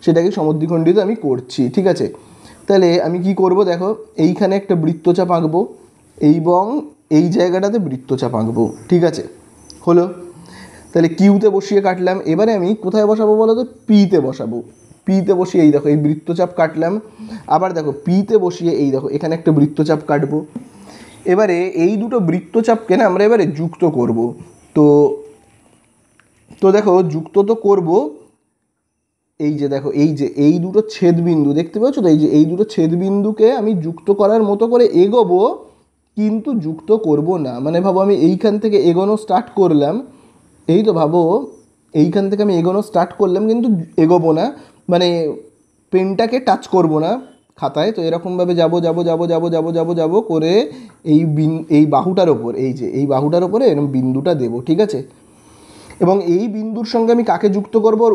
সেটাকে সমদ্বিখণ্ডিত আমি করছি, ঠিক আছে। তাহলে আমি কি করব, দেখো এইখানে একটা বৃত্তচাপ আঁকবো, এবং এই জায়গাটাতে বৃত্তচাপ আঁকবো, ঠিক আছে, হলো। তাহলে কিউতে বসিয়ে কাটলাম। এবারে আমি কোথায় বসাবো বলো তো, পিতে বসাবো। পিতে বসিয়ে এই দেখো এই বৃত্তচাপ কাটলাম। আবার দেখো পিতে বসিয়ে এই দেখো এখানে একটা বৃত্তচাপ কাটবো। এবারে এই দুটো বৃত্তচাপকে না আমরা এবারে যুক্ত করব। তো তো দেখো যুক্ত তো করব, এই যে দেখো এই যে এই দুটো ছেদবিন্দু দেখতে পাচ্ছ তো, এই যে এই দুটো ছেদবিন্দুকে আমি যুক্ত করার মতো করে এগোবো, কিন্তু যুক্ত করব না। মানে ভাবো আমি এইখান থেকে এগোনো স্টার্ট করলাম, এই তো ভাবো এইখান থেকে আমি এগোনো স্টার্ট করলাম, কিন্তু এগোবো না, মানে পেনটাকে টাচ করব না খাতায়। তো এরকমভাবে যাব করে এই বাহুটার ওপর, এই যে এই বাহুটার ওপরে এরকম বিন্দুটা দেবো, ঠিক আছে। এবং এই বিন্দুর সঙ্গে আমি কাকে যুক্ত করব, ওর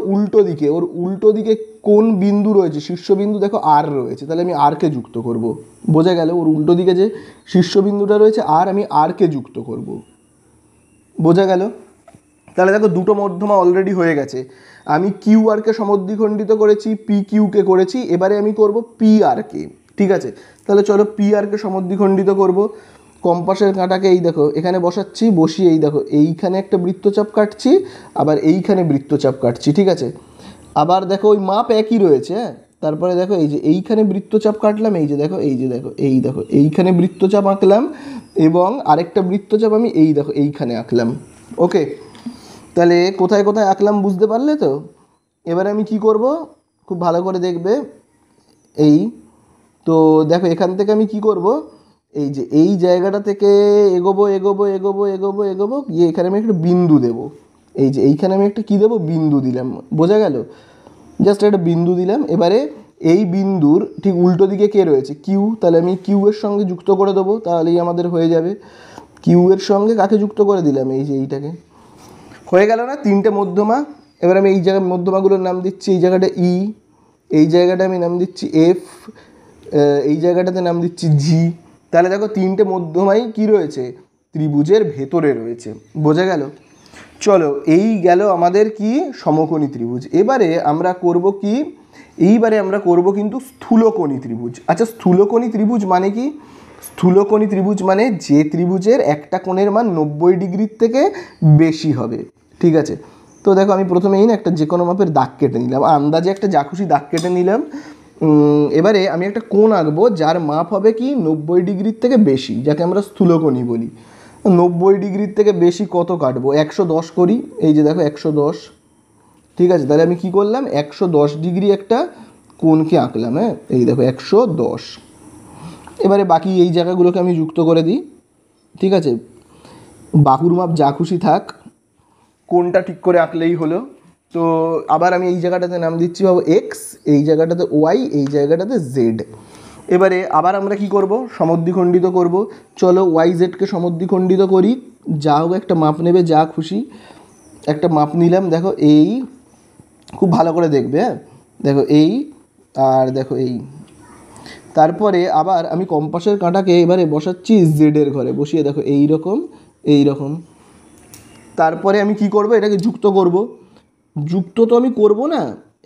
উল্টো দিকে কোন বিন্দু রয়েছে, শীর্ষবিন্দু দেখো আর রয়েছে, তাহলে আমি আরকে যুক্ত করব। বোঝা গেল, ওর উল্টো দিকে যে শীর্ষবিন্দুটা রয়েছে আর, আমি আরকে যুক্ত করব। বোঝা গেল। তাহলে দেখো দুটো মধ্যমা অলরেডি হয়ে গেছে। আমি কিউ আরকে সমদ্বিখণ্ডিত করেছি, পি কিউকে করেছি, এবারে আমি করব পি আরকে, ঠিক আছে। তাহলে চলো পি আরকে সমদ্বিখণ্ডিত করব। কম্পাসের কাঁটাকে এই দেখো এখানে বসাচ্ছি, বসিয়ে এই দেখো এইখানে একটা বৃত্তচাপ কাটছি, আবার এইখানে বৃত্তচাপ কাটছি, ঠিক আছে। আবার দেখো ওই মাপ একই রয়েছে, হ্যাঁ। তারপরে দেখো এই যে এইখানে বৃত্তচাপ কাটলাম, এই যে দেখো এইখানে বৃত্তচাপ আঁকলাম, এবং আরেকটা বৃত্তচাপ আমি এই দেখো এইখানে আঁকলাম। ওকে, তাহলে কোথায় কোথায় আঁকলাম বুঝতে পারলে তো। এবারে আমি কি করব, খুব ভালো করে দেখবে, এই তো দেখো এখান থেকে আমি কি করব, এই যে এই জায়গাটা থেকে এগোবো এগোবো এগোবো এগোবো এগোবো গিয়ে এখানে আমি একটা বিন্দু দেব। এই যে এইখানে আমি একটা কী দেবো, বিন্দু দিলাম, বোঝা গেল? জাস্ট একটা বিন্দু দিলাম। এবারে এই বিন্দুর ঠিক উল্টো দিকে কে রয়েছে, কিউ, তাহলে আমি কিউ এর সঙ্গে যুক্ত করে দেবো, তাহলেই আমাদের হয়ে যাবে। কিউ এর সঙ্গে কাকে যুক্ত করে দিলাম, এই যে এইটাকে। হয়ে গেল না তিনটে মধ্যমা? এবার আমি এই জায়গায় মধ্যমাগুলোর নাম দিচ্ছি, এই জায়গাটা ই, এই জায়গাটা আমি নাম দিচ্ছি এফ, এই জায়গাটাতে নাম দিচ্ছি জি। তাহলে দেখো তিনটে মধ্যমাই কি রয়েছে, ত্রিভুজের ভেতরে রয়েছে, বোঝা গেল? চলো, এই গেল আমাদের কি, সমকোণী ত্রিভুজ। এবারে আমরা করব কি, এইবারে আমরা করব কিন্তু স্থূলকোণী ত্রিভুজ। আচ্ছা, স্থূলকোণী ত্রিভুজ মানে কি? স্থূলকোণী ত্রিভুজ মানে যে ত্রিভুজের একটা কোণের মান 90 ডিগ্রির থেকে বেশি হবে, ঠিক আছে? তো দেখো আমি প্রথমেই না একটা যে কোনো মাপের দাগ কেটে নিলাম, আন্দাজে একটা যা খুশি দাগ কেটে নিলাম। এবারে আমি একটা কোণ আঁকবো যার মাপ হবে কি 90 ডিগ্রির থেকে বেশি, যাকে আমরা স্থূলকোণী বলি। 90 ডিগ্রির থেকে বেশি কত কাটবো, 110 করি, এই যে দেখো 110, ঠিক আছে? তাহলে আমি কি করলাম, 110 ডিগ্রি একটা কোণকে আঁকলাম, হ্যাঁ, এই দেখো 110। এবারে বাকি এই জায়গাগুলোকে আমি যুক্ত করে দিই, ঠিক আছে? বাহুর মাপ যা খুশি থাক, কোণটা ঠিক করে আঁকলেই হলো। তো আবার আমি এই জায়গাটাতে নাম দিচ্ছি ভাবো এক্স, এই জায়গাটাতে ওয়াই, এই জায়গাটাতে জেড। এবারে আবার আমরা কি করব, সমদ্বিখণ্ডিত করব। চলো ওয়াই জেডকে সমদ্বিখণ্ডিত করি, যা হোক একটা মাপ নেবে, যা খুশি একটা মাপ নিলাম। দেখো এই, খুব ভালো করে দেখবে, হ্যাঁ, দেখো এই আর দেখো এই। তারপরে আবার আমি কম্পাসের কাঁটাকে এবারে বসাচ্ছি জেডের ঘরে, বসিয়ে দেখো এই রকম এই রকম। তারপরে আমি কি করব, এটাকে যুক্ত করব। যুক্ত তো আমি করব না,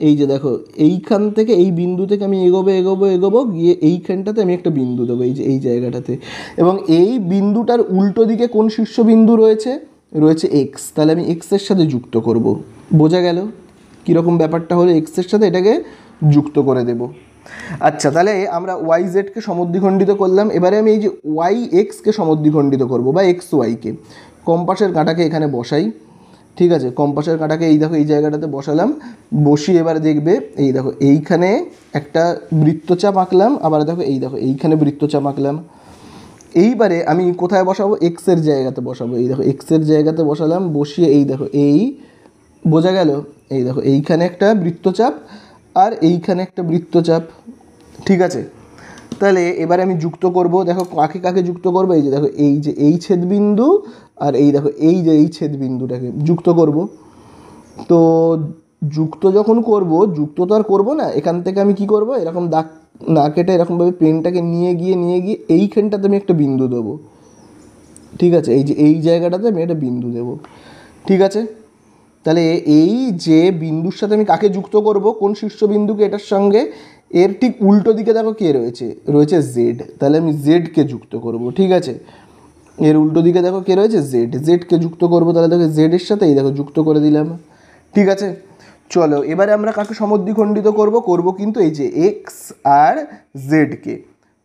এই যে দেখো এইখান থেকে এই বিন্দু থেকে আমি এগোবো এগোবো এগোবো গিয়ে এইখানটাতে আমি একটা বিন্দু দেবো, এই যে এই জায়গাটাতে। এবং এই বিন্দুটার উল্টো দিকে কোন শীর্ষবিন্দু রয়েছে, রয়েছে এক্স, তাহলে আমি এক্সের সাথে যুক্ত করব। বোঝা গেল কীরকম ব্যাপারটা হলো, এক্সের সাথে এটাকে যুক্ত করে দেব। আচ্ছা, তাহলে আমরা ওয়াই জেডকে সমদ্বিখণ্ডিত করলাম। এবারে আমি এই যে ওয়াই এক্সকে সমদ্বিখণ্ডিত করব, বা এক্স ওয়াইকে। কম্পাসের কাঁটাকে এখানে বসাই, ঠিক আছে? কম্পাসের কাঁটাকে এই দেখো এই জায়গাটাতে বসালাম, বসিয়ে এবারে দেখবে এই দেখো এইখানে একটা বৃত্তচাপ আঁকলাম, আবার দেখো এই দেখো এইখানে বৃত্তচাপ আঁকলাম। এইবারে আমি কোথায় বসাবো, এক্সের জায়গাতে বসাবো, এই দেখো এক্সের জায়গাতে বসালাম, বসিয়ে এই দেখো এই, বোঝা গেল? এই দেখো এইখানে একটা বৃত্তচাপ আর এইখানে একটা বৃত্তচাপ, ঠিক আছে? তাহলে এবারে আমি যুক্ত করব, দেখো কাকে কাকে যুক্ত করব, এই যে দেখো এই যে এই ছেদবিন্দু আর এই দেখো এই যে এই ছেদবিন্দুটাকে যুক্ত করব। তো যুক্ত যখন করব, যুক্ত তো আর করবো না, এখান থেকে আমি কি করব, এরকম দাগ না কেটে এরকমভাবে পেনটাকে নিয়ে গিয়ে এইখানটাতে আমি একটা বিন্দু দেবো, ঠিক আছে? এই যে এই জায়গাটাতে আমি একটা বিন্দু দেবো, ঠিক আছে? তাহলে এই যে বিন্দুর সাথে আমি কাকে যুক্ত করব, কোন শীর্ষবিন্দুকে, এটার সঙ্গে এর ঠিক উল্টো দিকে দেখো কে রয়েছে, রয়েছে জেড, তাহলে আমি জেডকে যুক্ত করব, ঠিক আছে? এর উল্টো দিকে দেখো কে রয়েছে, জেড, জেডকে যুক্ত করব, তাহলে দেখো জেডের সাথে এই দেখো যুক্ত করে দিলাম, ঠিক আছে? চলো এবারে আমরা কাকে সমদ্বিখণ্ডিত করব, করব কিন্তু এই যে এক্স আর জেডকে।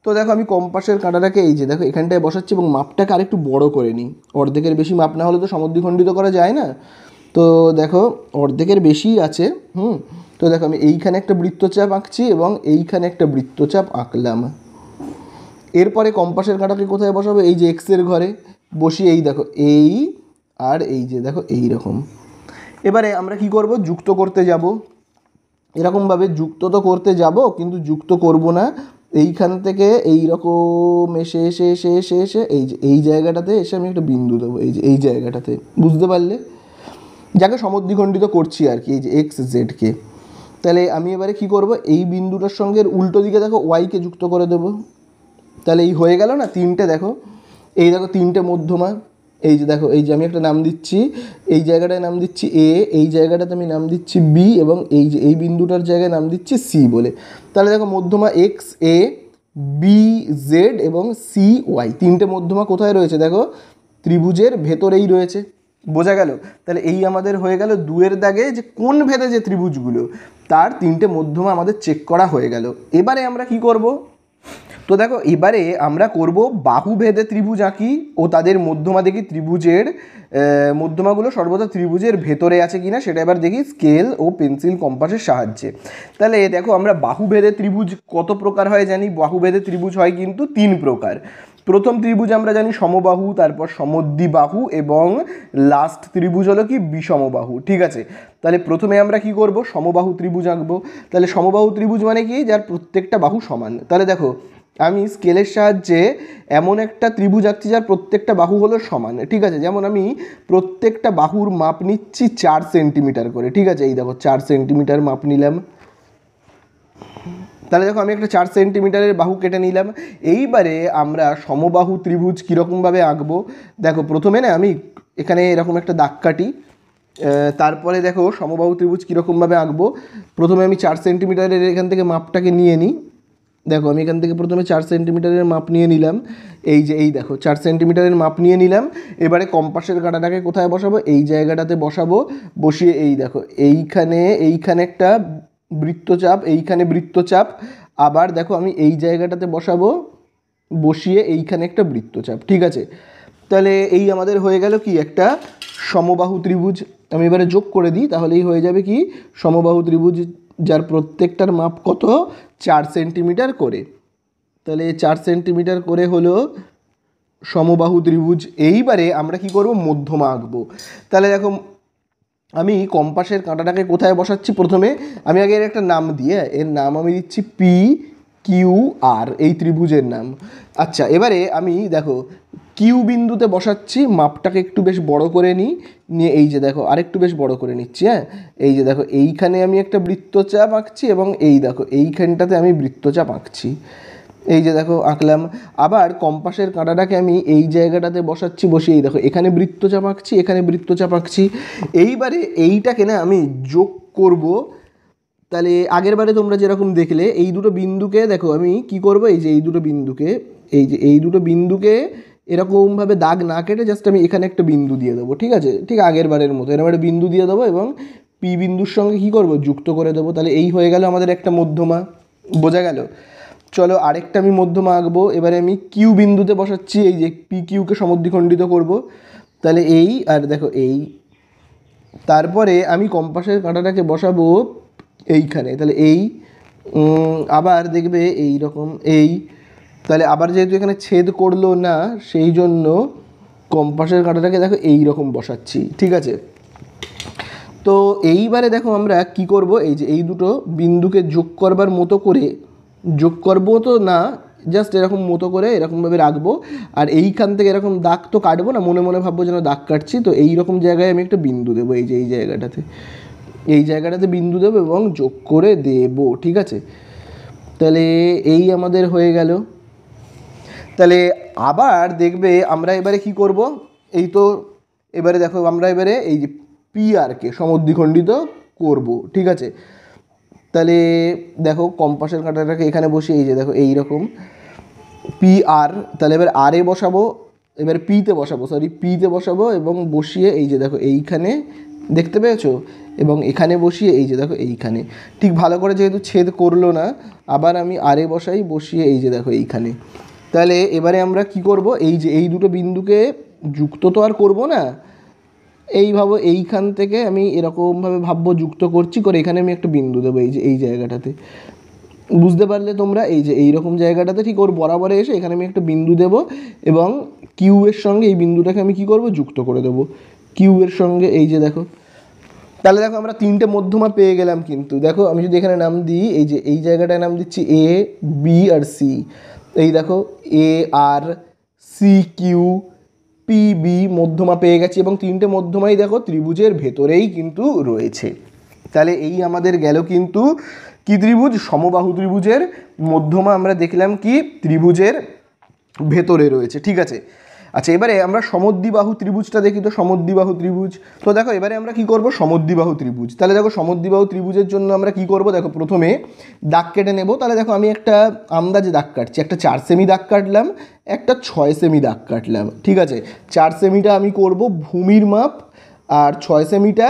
তো দেখো আমি কম্পাসের কাঁটাটাকে এই যে দেখো এখানটায় বসাচ্ছি এবং মাপটাকে আরেকটু বড় করে নিই, অর্ধেকের বেশি মাপ না হলে তো সমদ্বিখণ্ডিত করা যায় না। তো দেখো অর্ধেকের বেশি আছে, তো দেখো আমি এইখানে একটা বৃত্তচাপ আঁকছি এবং এইখানে একটা বৃত্তচাপ আঁকলাম। এরপরে কম্পাসের কাঁটাকে কোথায় বসাবো, এই যে এক্সের ঘরে বসিয়ে এই দেখো এই আর এই যে দেখো এই রকম। এবারে আমরা কি করব, যুক্ত করতে যাব। এরকমভাবে যুক্ত তো করতে যাব, কিন্তু যুক্ত করব না, এইখান থেকে এই রকম এসে এসে এসে এসে এসে এই যে এই জায়গাটাতে এসে আমি একটা বিন্দু দেবো, এই যে এই জায়গাটাতে, বুঝতে পারলে? যাকে সমদ্বিখণ্ডিত করছি আর কি, এই যে এক্স জেডকে। তাহলে আমি এবারে কি করব, এই বিন্দুটার সঙ্গে উল্টো দিকে দেখো ওয়াইকে যুক্ত করে দেবো। তাহলে এই হয়ে গেল না তিনটে, দেখো এই দেখো তিনটে মধ্যমা। এই যে দেখো এই যে আমি একটা নাম দিচ্ছি, এই জায়গাটায় নাম দিচ্ছি এ, এই জায়গাটাতে আমি নাম দিচ্ছি বি, এবং এই যে এই বিন্দুটার জায়গায় নাম দিচ্ছি সি বলে। তাহলে দেখো মধ্যমা এক্স এ, বি জেড এবং সি ওয়াই, তিনটে মধ্যমা কোথায় রয়েছে, দেখো ত্রিভুজের ভেতরেই রয়েছে, বোঝা গেল? তাহলে এই আমাদের হয়ে গেল দুয়ের দাগে যে কোন ভেদে যে ত্রিভুজগুলো, তার তিনটে মধ্যমা আমাদের চেক করা হয়ে গেল। এবারে আমরা কি করব, তো তো দেখো এবারে আমরা করব বাহুভেদে ত্রিভুজ আঁকি ও তাদের মধ্যমা দেখি ত্রিভুজের মধ্যমাগুলো সর্বদা ত্রিভুজের ভেতরে আছে কিনা সেটা এবার দেখি স্কেল ও পেন্সিল কম্পাসের সাহায্যে। তাহলে দেখো আমরা বাহুভেদে ত্রিভুজ কত প্রকার হয় জানি, বাহুভেদে ত্রিভুজ হয় কিন্তু 3 প্রকার। প্রথম ত্রিভুজ আমরা জানি সমবাহু, তারপর সমদ্বিবাহু এবং লাস্ট ত্রিভুজ হলো কি বিষমবাহু। ঠিক আছে, তাহলে প্রথমে আমরা কি করব, সমবাহু ত্রিভুজ আঁকবো। তাহলে সমবাহু ত্রিভুজ মানে কি, যার প্রত্যেকটা বাহু সমান। তাহলে দেখো আমি স্কেলের সাহায্যে এমন একটা ত্রিভুজ আঁকছি যার প্রত্যেকটা বাহু হলো সমান। ঠিক আছে, যেমন আমি প্রত্যেকটা বাহুর মাপ নিচ্ছি 4 সেন্টিমিটার করে। ঠিক আছে, এই দেখো 4 সেন্টিমিটার মাপ নিলাম। তাহলে দেখো আমি একটা 4 সেন্টিমিটারের বাহু কেটে নিলাম। এইবারে আমরা সমবাহু ত্রিভুজ কীরকমভাবে আঁকবো, দেখো প্রথমে না আমি এখানে এরকম একটা দাগ কাটি, তারপরে দেখো সমবাহু ত্রিভুজ কীরকমভাবে আঁকবো। প্রথমে আমি 4 সেন্টিমিটারের এখান থেকে মাপটাকে নিয়ে নিই। দেখো আমি এখান থেকে প্রথমে 4 সেন্টিমিটারের মাপ নিয়ে নিলাম। এই যে এই দেখো 4 সেন্টিমিটারের মাপ নিয়ে নিলাম। এবারে কম্পাসের কাঁটাটাকে কোথায় বসাবো, এই জায়গাটাতে বসাবো। বসিয়ে এই দেখো এইখানে একটা বৃত্তচাপ, এইখানে বৃত্তচাপ। আবার দেখো আমি এই জায়গাটাতে বসাবো, বসিয়ে এইখানে একটা বৃত্তচাপ। ঠিক আছে, তাহলে এই আমাদের হয়ে গেল কি একটা সমবাহু ত্রিভুজ। আমি এবারে যোগ করে দিই, তাহলেই হয়ে যাবে কি সমবাহু ত্রিভুজ, যার প্রত্যেকটার মাপ কত 4 সেন্টিমিটার করে। তাহলে 4 সেন্টিমিটার করে হলো সমবাহু ত্রিভুজ। এইবারে আমরা কি করব, মধ্যমা আঁকবো। তাহলে দেখো আমি কম্পাসের কাঁটাটাকে কোথায় বসাচ্ছি, প্রথমে আমি আগে এর একটা নাম দিয়ে, এর নাম আমি দিচ্ছি পি কিউ আর, এই ত্রিভুজের নাম। আচ্ছা, এবারে আমি দেখো কিউ বিন্দুতে বসাচ্ছি, মাপটাকে একটু বেশ বড় করে নিই, নিয়ে এই যে দেখো আরেকটু বেশ বড় করে নিচ্ছি। হ্যাঁ, এই যে দেখো এইখানে আমি একটা বৃত্তচাপ আঁকছি এবং এই দেখো এইখানটাতে আমি বৃত্তচাপ আঁকছি। এই যে দেখো আঁকলাম। আবার কম্পাসের কাঁটাটাকে আমি এই জায়গাটাতে বসাচ্ছি, বসিয়ে এই দেখো এখানে বৃত্তচাপ আঁকছি, এখানে বৃত্তচাপ আঁকছি। এইবারে এইটাকে না আমি যোগ করব। তাহলে আগের বারে তোমরা যেরকম দেখলে এই দুটো বিন্দুকে দেখো আমি কি করব, এই যে এই দুটো বিন্দুকে, এই দুটো বিন্দুকে এরকমভাবে দাগ না কেটে জাস্ট আমি এখানে একটা বিন্দু দিয়ে দেবো। ঠিক আছে, ঠিক আগের বারের মতো এরকম একটা বিন্দু দিয়ে দেবো এবং পি বিন্দুর সঙ্গে কী করবো, যুক্ত করে দেবো। তাহলে এই হয়ে গেল আমাদের একটা মধ্যমা। বোঝা গেল? চলো আরেকটা আমি মধ্যমা আঁকবো। এবারে আমি কিউ বিন্দুতে বসাচ্ছি, এই যে পি কিউকে সমদ্বিখণ্ডিত করব। তাহলে এই আর দেখো এই, তারপরে আমি কম্পাসের কাঁটাটাকে বসাবো এইখানে। তাহলে এই আবার দেখবে এই রকম এই, তাহলে আবার যেহেতু এখানে ছেদ করলো না সেই জন্য কম্পাসের কাঁটাটাকে দেখো এই রকম বসাচ্ছি। ঠিক আছে, তো এইবারে দেখো আমরা কি করব, এই যে এই দুটো বিন্দুকে যোগ করবার মতো করে, যোগ করবো তো না, জাস্ট এরকম মতো করে এরকমভাবে রাখবো। আর এইখান থেকে এরকম দাগ তো কাটবো না, মনে মনে ভাববো যেন দাগ কাটছি। তো এই রকম জায়গায় আমি একটা বিন্দু দেবো, এই যে এই জায়গাটাতে, এই জায়গাটাতে বিন্দু দেবো এবং যোগ করে দেবো। ঠিক আছে, তাহলে এই আমাদের হয়ে গেল। তাহলে আবার দেখবে আমরা এবারে কি করব, এই তো এবারে দেখো আমরা এবারে এই যে পি আরকে সমদ্বিখণ্ডিত করব। ঠিক আছে, তাহলে দেখো কম্পাসের কাঁটাটাকে এখানে বসিয়ে এই যে দেখো এই রকম পি আর, তাহলে এবার আর এ বসাবো, এবার পিতে বসাবো, পিতে বসাবো এবং বসিয়ে এই যে দেখো এইখানে, দেখতে পেয়েছো, এবং এখানে বসিয়ে এই যে দেখো এইখানে। ঠিক ভালো করে যেহেতু ছেদ করলো না, আবার আমি আর এ বসাই, বসিয়ে এই যে দেখো এইখানে। তাহলে এবারে আমরা কি করব, এই যে এই দুটো বিন্দুকে যুক্ত তো আর করব না, এইভাবে এইখান থেকে আমি এরকমভাবে ভাববো যুক্ত করছি, করে এখানে আমি একটা বিন্দু দেবো এই যে এই জায়গাটাতে। বুঝতে পারলে তোমরা, এই যে এইরকম জায়গাটাতে ঠিক ওর বরাবরে এসে এখানে আমি একটা বিন্দু দেবো এবং কিউ এর সঙ্গে এই বিন্দুটাকে আমি কি করব, যুক্ত করে দেবো কিউ এর সঙ্গে। এই যে দেখো, তাহলে দেখো আমরা 3টে মধ্যমা পেয়ে গেলাম। কিন্তু দেখো আমি যদি এখানে নাম দিই, এই যে এই জায়গাটায় নাম দিচ্ছি এ বি আর সি। এই দেখো এ আর সি কিউ পি বি মধ্যমা পেয়ে গেছি এবং 3টে মধ্যমাই দেখো ত্রিভুজের ভেতরেই কিন্তু রয়েছে। তাহলে এই আমাদের গেল কিন্তু কি ত্রিভুজ, সমবাহু ত্রিভুজের মধ্যমা আমরা দেখলাম কি ত্রিভুজের ভেতরে রয়েছে। ঠিক আছে, আচ্ছা এবারে আমরা সমদ্বিবাহু ত্রিভুজটা দেখি। তো সমদ্বিবাহু ত্রিভুজ, তো দেখো এবারে আমরা কি করব, সমদ্বিবাহু ত্রিভুজ। তাহলে দেখো সমদ্বিবাহু ত্রিভুজের জন্য আমরা কি করব, দেখো প্রথমে দাগ কেটে নেব। তাহলে দেখো আমি একটা আন্দাজে দাগ কাটছি, একটা 4 সেমি দাগ কাটলাম, একটা 6 সেমি দাগ কাটলাম। ঠিক আছে, 4 সেমিটা আমি করব ভূমির মাপ, আর 6 সেমিটা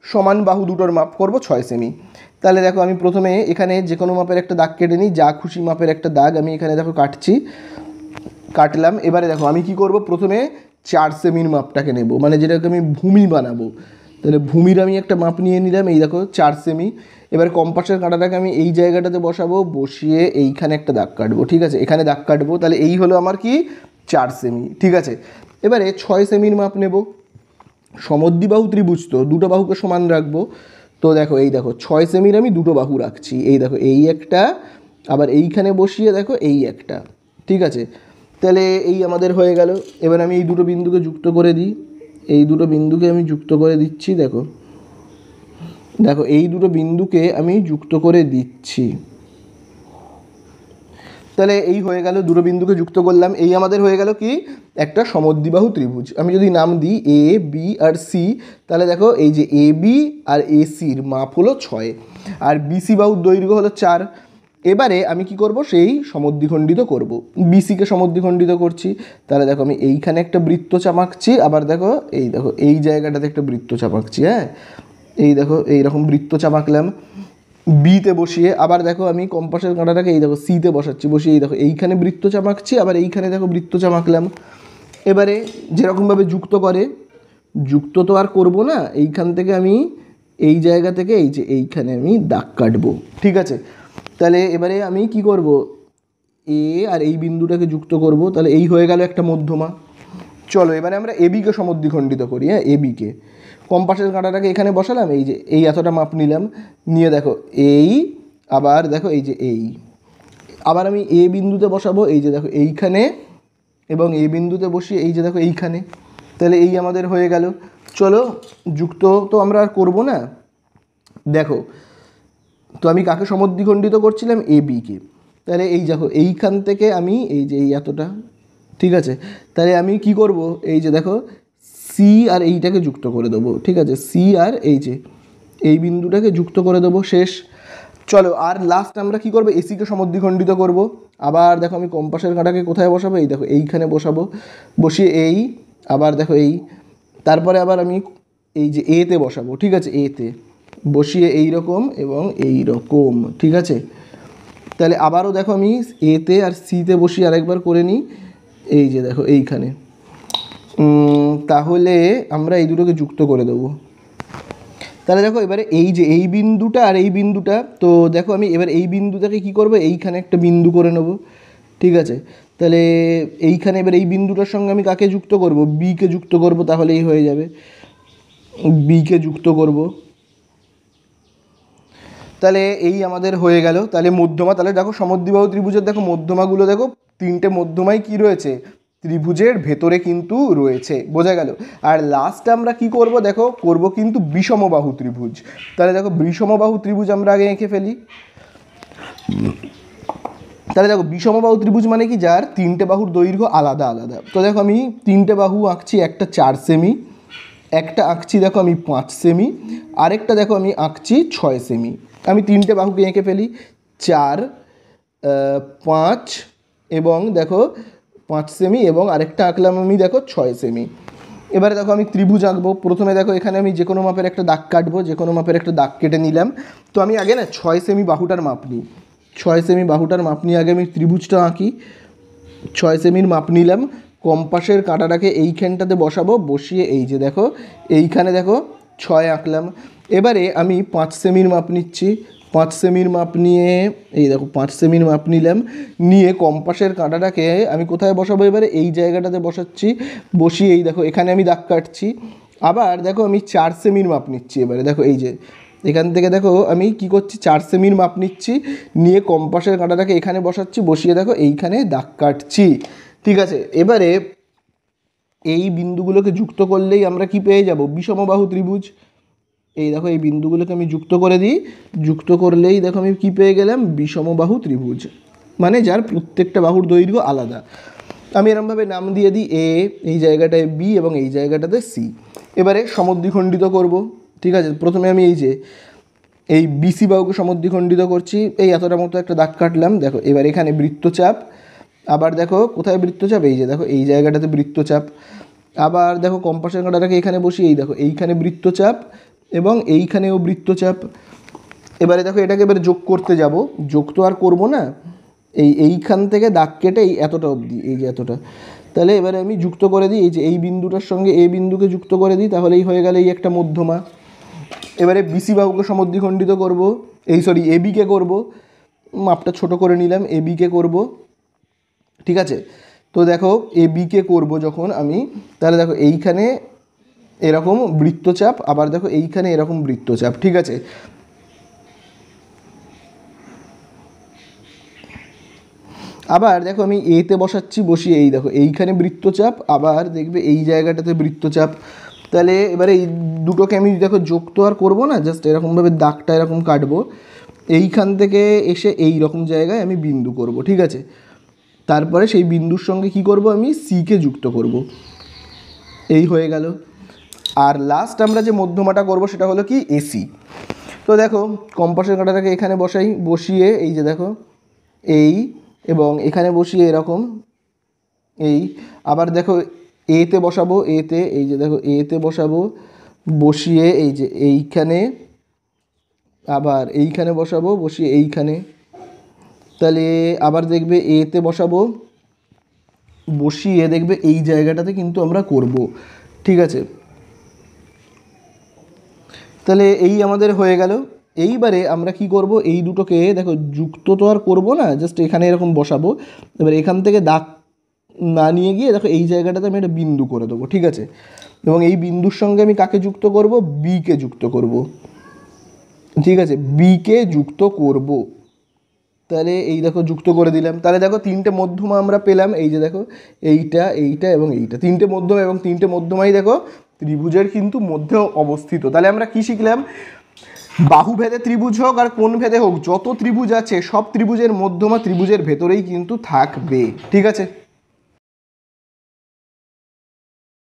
সমান বাহু দুটোর মাপ করব 6 সেমি। তাহলে দেখো আমি প্রথমে এখানে যে কোনো মাপের একটা দাগ কেটে নিই, যা খুশি মাপের একটা দাগ আমি এখানে দেখো কাটলাম। এবারে দেখো আমি কি করব, প্রথমে 4 সেমির মাপটাকে নেব, মানে যেটাকে আমি ভূমি বানাবো। তাহলে ভূমির আমি একটা মাপ নিয়ে নিলাম, এই দেখো 4 সেমি। এবার কম্পাসের কাঁটাটাকে আমি এই জায়গাটাতে বসাবো, বসিয়ে এইখানে একটা দাগ কাটবো, ঠিক আছে, এখানে দাগ কাটবো। তাহলে এই হলো আমার কি 4 সেমি, ঠিক আছে। এবারে 6 সেমির মাপ নেব, সমদ্বিবাহু ত্রিভুজ তো দুটো বাহুকে সমান রাখবো। তো দেখো এই দেখো 6 সেমির আমি দুটো বাহু রাখছি, এই দেখো এই একটা, আবার এইখানে বসিয়ে দেখো এই একটা, ঠিক আছে। তাহলে এই আমাদের হয়ে গেল। এবার আমি এই দুটো বিন্দুকে যুক্ত করে দিই, এই দুটো বিন্দুকে আমি যুক্ত করে দিচ্ছি, দেখো দেখো এই দুটো বিন্দুকে আমি যুক্ত করে দিচ্ছি। তাহলে এই হয়ে গেল, দুটো বিন্দুকে যুক্ত করলাম, এই আমাদের হয়ে গেল কি একটা সমদ্বিবাহু ত্রিভুজ। আমি যদি নাম দিই এ বি আর সি, তাহলে দেখো এই যে এ বি আর এ সির মাপ হলো 6 আর বিসি বাহুর দৈর্ঘ্য হলো 4। এবারে আমি কি করব, সেই সমদ্বিখণ্ডিত করব, বিসিকে সমদ্বিখণ্ডিত করছি। তাহলে দেখো আমি এইখানে একটা বৃত্ত চাপাচ্ছি, আবার দেখো এই জায়গাটাতে একটা বৃত্ত চাপাচ্ছি, হ্যাঁ এই দেখো এইরকম বৃত্ত চাপাকলাম বিতে বসিয়ে। আবার দেখো আমি কম্পাসের কাঁটাটাকে এই দেখো সিতে বসাচ্ছি, বসিয়ে এই দেখো এইখানে বৃত্ত চাপাচ্ছি, আবার এইখানে দেখো বৃত্ত চাপাকলাম। এবারে যেরকমভাবে যুক্ত করে, যুক্ত তো আর করব না, এইখান থেকে আমি এই জায়গা থেকে এই যে এইখানে আমি দাগ কাটবো, ঠিক আছে। তাহলে এবারে আমি কি করব, এ আর এই বিন্দুটাকে যুক্ত করব, তাহলে এই হয়ে গেল একটা মধ্যমা। চলো এবারে আমরা এবিকে সমদ্বিখণ্ডিত করি, হ্যাঁ এবিকে কম্পাসের কাঁটাটাকে এখানে বসালাম, এই যে এই এতটা মাপ নিলাম, নিয়ে দেখো এই, আবার দেখো এই যে এই, আবার আমি এ বিন্দুতে বসাবো, এই যে দেখো এইখানে, এবং এ বিন্দুতে বসিয়ে এই যে দেখো এইখানে। তাহলে এই আমাদের হয়ে গেল। চলো যুক্ত তো আমরা আর করবো না, দেখো তো আমি কাকে সমদ্বিখণ্ডিত করছিলাম, এ বিকে। তাহলে এই দেখো এইখান থেকে আমি এই যে এই এতটা, ঠিক আছে। তাহলে আমি কি করব, এই যে দেখো সি আর এইটাকে যুক্ত করে দেবো, ঠিক আছে, সি আর এই যে এই বিন্দুটাকে যুক্ত করে দেবো, শেষ। চলো আর লাস্ট আমরা কি করব, এসিকে সমদ্বিখণ্ডিত করব। আবার দেখো আমি কম্পাসের কাঁটাকে কোথায় বসাবো, এই দেখো এইখানে বসাবো, বসিয়ে এই, আবার দেখো এই, তারপরে আবার আমি এই যে এতে বসাবো, ঠিক আছে, এতে বসিয়ে এই রকম এবং এই রকম, ঠিক আছে। তাহলে আবারও দেখো আমি এতে আর সিতে বসিয়ে আরেকবার করে নিই, এই যে দেখো এইখানে। তাহলে আমরা এই দুটোকে যুক্ত করে দেবো। তাহলে দেখো এবারে এই যে এই বিন্দুটা আর এই বিন্দুটা, তো দেখো আমি এবার এই বিন্দুটাকে কি করব, এইখানে একটা বিন্দু করে নেব, ঠিক আছে। তাহলে এইখানে এবার এই বিন্দুটার সঙ্গে আমি কাকে যুক্ত করব, বিকে যুক্ত করব, তাহলেই হয়ে যাবে, বিকে যুক্ত করব। তাহলে এই আমাদের হয়ে গেল। তাহলে মধ্যমা, তাহলে দেখো সমদ্বিবাহু ত্রিভুজের দেখো মধ্যমাগুলো দেখো, তিনটে মধ্যমাই কি রয়েছে, ত্রিভুজের ভেতরে কিন্তু রয়েছে, বোঝা গেল। আর লাস্ট আমরা কি করব, দেখো করব কিন্তু বিষমবাহু ত্রিভুজ। তাহলে দেখো বিষমবাহু ত্রিভুজ আমরা আগে এঁকে ফেলি। তাহলে দেখো বিষমবাহু ত্রিভুজ মানে কি, যার তিনটে বাহুর দৈর্ঘ্য আলাদা আলাদা। তো দেখো আমি তিনটে বাহু আঁকছি, একটা 4 সেমি, একটা আঁকছি দেখো আমি 5 সেমি, আরেকটা দেখো আমি আঁকছি 6 সেমি। আমি তিনটে বাহুকে এঁকে ফেলি, 4, 5 এবং দেখো 5 সেমি, এবং আরেকটা আঁকলাম আমি দেখো 6 সেমি। এবারে দেখো আমি ত্রিভুজ আঁকবো। প্রথমে দেখো এখানে আমি যে কোনো মাপের একটা দাগ কাটবো, যে কোনো মাপের একটা দাগ কেটে নিলাম। তো আমি আগে না 6 সেমি বাহুটার মাপ নিই, 6 সেমি বাহুটার মাপ নিয়ে আগে আমি ত্রিভুজটা আঁকি। 6 সেমির মাপ নিলাম, কম্পাসের কাঁটাটাকে এইখানটাতে বসাবো, বসিয়ে এই যে দেখো এইখানে দেখো 6 আঁকলাম। এবারে আমি 5 সেমির মাপ নিচ্ছি, 5 সেমির মাপ নিয়ে এই দেখো 5 সেমির মাপ নিলাম, নিয়ে কম্পাসের কাঁটাটাকে আমি কোথায় বসাবো, এবারে এই জায়গাটাতে বসাচ্ছি, বসিয়ে এই দেখো এখানে আমি দাগ কাটছি। আবার দেখো আমি 4 সেমির মাপ নিচ্ছি, এবারে দেখো এই যে এখান থেকে দেখো আমি কি করছি, 4 সেমির মাপ নিচ্ছি, নিয়ে কম্পাসের কাঁটাটাকে এখানে বসাচ্ছি, বসিয়ে দেখো এইখানে দাগ কাটছি, ঠিক আছে। এবারে এই বিন্দুগুলোকে যুক্ত করলেই আমরা কি পেয়ে যাব, বিষমবাহু ত্রিভুজ। এই দেখো এই বিন্দুগুলোকে আমি যুক্ত করে দিই, যুক্ত করলেই দেখো আমি কি পেয়ে গেলাম, বিষমবাহু ত্রিভুজ, মানে যার প্রত্যেকটা বাহুর দৈর্ঘ্য আলাদা। আমি এরমভাবে নাম দিয়ে দিই এ, এই জায়গাটায় বি এবং এই জায়গাটাতে সি। এবারে সমদ্বিখণ্ডিত করব, ঠিক আছে। প্রথমে আমি এই যে এই বিসি বাহুকে সমদ্বিখণ্ডিত করছি, এই এতটা মতো একটা দাগ কাটলাম, দেখো এবার এখানে বৃত্তচাপ, আবার দেখো কোথায় বৃত্তচাপ, এই যে দেখো এই জায়গাটাতে বৃত্তচাপ। আবার দেখো কম্পাসের কাঁটাটাকে এখানে বসি, এই দেখো এইখানে বৃত্তচাপ এবং এইখানেও বৃত্তচাপ। এবারে দেখো এটাকে এবারে যোগ করতে যাব, যোগ তো আর করবো না, এইখান থেকে দাগ কেটে এই এতটা অবধি, এই যে এতটা, তাহলে এবারে আমি যুক্ত করে দিই, এই যে এই বিন্দুটার সঙ্গে এই বিন্দুকে যুক্ত করে দিই, তাহলেই হয়ে গেল এই একটা মধ্যমা। এবারে বিসি বাহুকে সমদ্বিখণ্ডিত করব, এবিকে করব, মাপটা ছোট করে নিলাম, এবিকে করব, ঠিক আছে। তো দেখো এবিকে করব যখন আমি, তাহলে দেখো এইখানে এরকম বৃত্তচাপ, আবার দেখো এইখানে এরকম বৃত্তচাপ, ঠিক আছে। আবার দেখো আমি এতে বসাচ্ছি, বসিয়ে এই দেখো এইখানে বৃত্তচাপ, আবার দেখবে এই জায়গাটাতে বৃত্তচাপ। তাহলে এবারে এই দুটোকে আমি দেখো যোগ তো আর করবো না, জাস্ট এরকমভাবে দাগটা এরকম কাটবো, এইখান থেকে এসে এই রকম জায়গায় আমি বিন্দু করব, ঠিক আছে। তারপরে সেই বিন্দুর সঙ্গে কি করব, আমি সিকে যুক্ত করব, এই হয়ে গেল। আর লাস্ট আমরা যে মধ্যমাটা করব সেটা হলো কি এসি। তো দেখো কম্পাসের কাঁটাটাকে এখানে বসাই, বসিয়ে এই যে দেখো এই, এবং এখানে বসিয়ে এরকম এই, আবার দেখো এতে বসাবো, এতে এই যে দেখো এতে বসাবো, বসিয়ে এই যে এইখানে, আবার এইখানে বসাবো, বসিয়ে এইখানে, তাহলে আবার দেখবে এতে বসাবো, বসিয়ে দেখবে এই জায়গাটাতে কিন্তু আমরা করব, ঠিক আছে। তাহলে এই আমাদের হয়ে গেল। এইবারে আমরা কি করব, এই দুটোকে দেখো যুক্ত তো আর করবো না, জাস্ট এখানে এরকম বসাবো, এবার এখান থেকে দাগ না নিয়ে গিয়ে দেখো এই জায়গাটাতে আমি একটা বিন্দু করে দেবো, ঠিক আছে। এবং এই বিন্দুর সঙ্গে আমি কাকে যুক্ত করব, বিকে যুক্ত করব, ঠিক আছে, বিকে যুক্ত করব। তাহলে এই দেখো যুক্ত করে দিলাম, তাহলে দেখো তিনটে মধ্যমা আমরা পেলাম, এই যে দেখো এইটা, এইটা এবং এইটা, তিনটে মধ্যমা, এবং তিনটে মধ্যমাই দেখো ত্রিভুজের কিন্তু মধ্যে অবস্থিত। তাহলে আমরা কি শিখলাম, বাহুভেদে ত্রিভুজ হোক আর কোন ভেদে হোক, যত ত্রিভুজ আছে সব ত্রিভুজের মধ্যমা ত্রিভুজের ভেতরেই কিন্তু থাকবে, ঠিক আছে।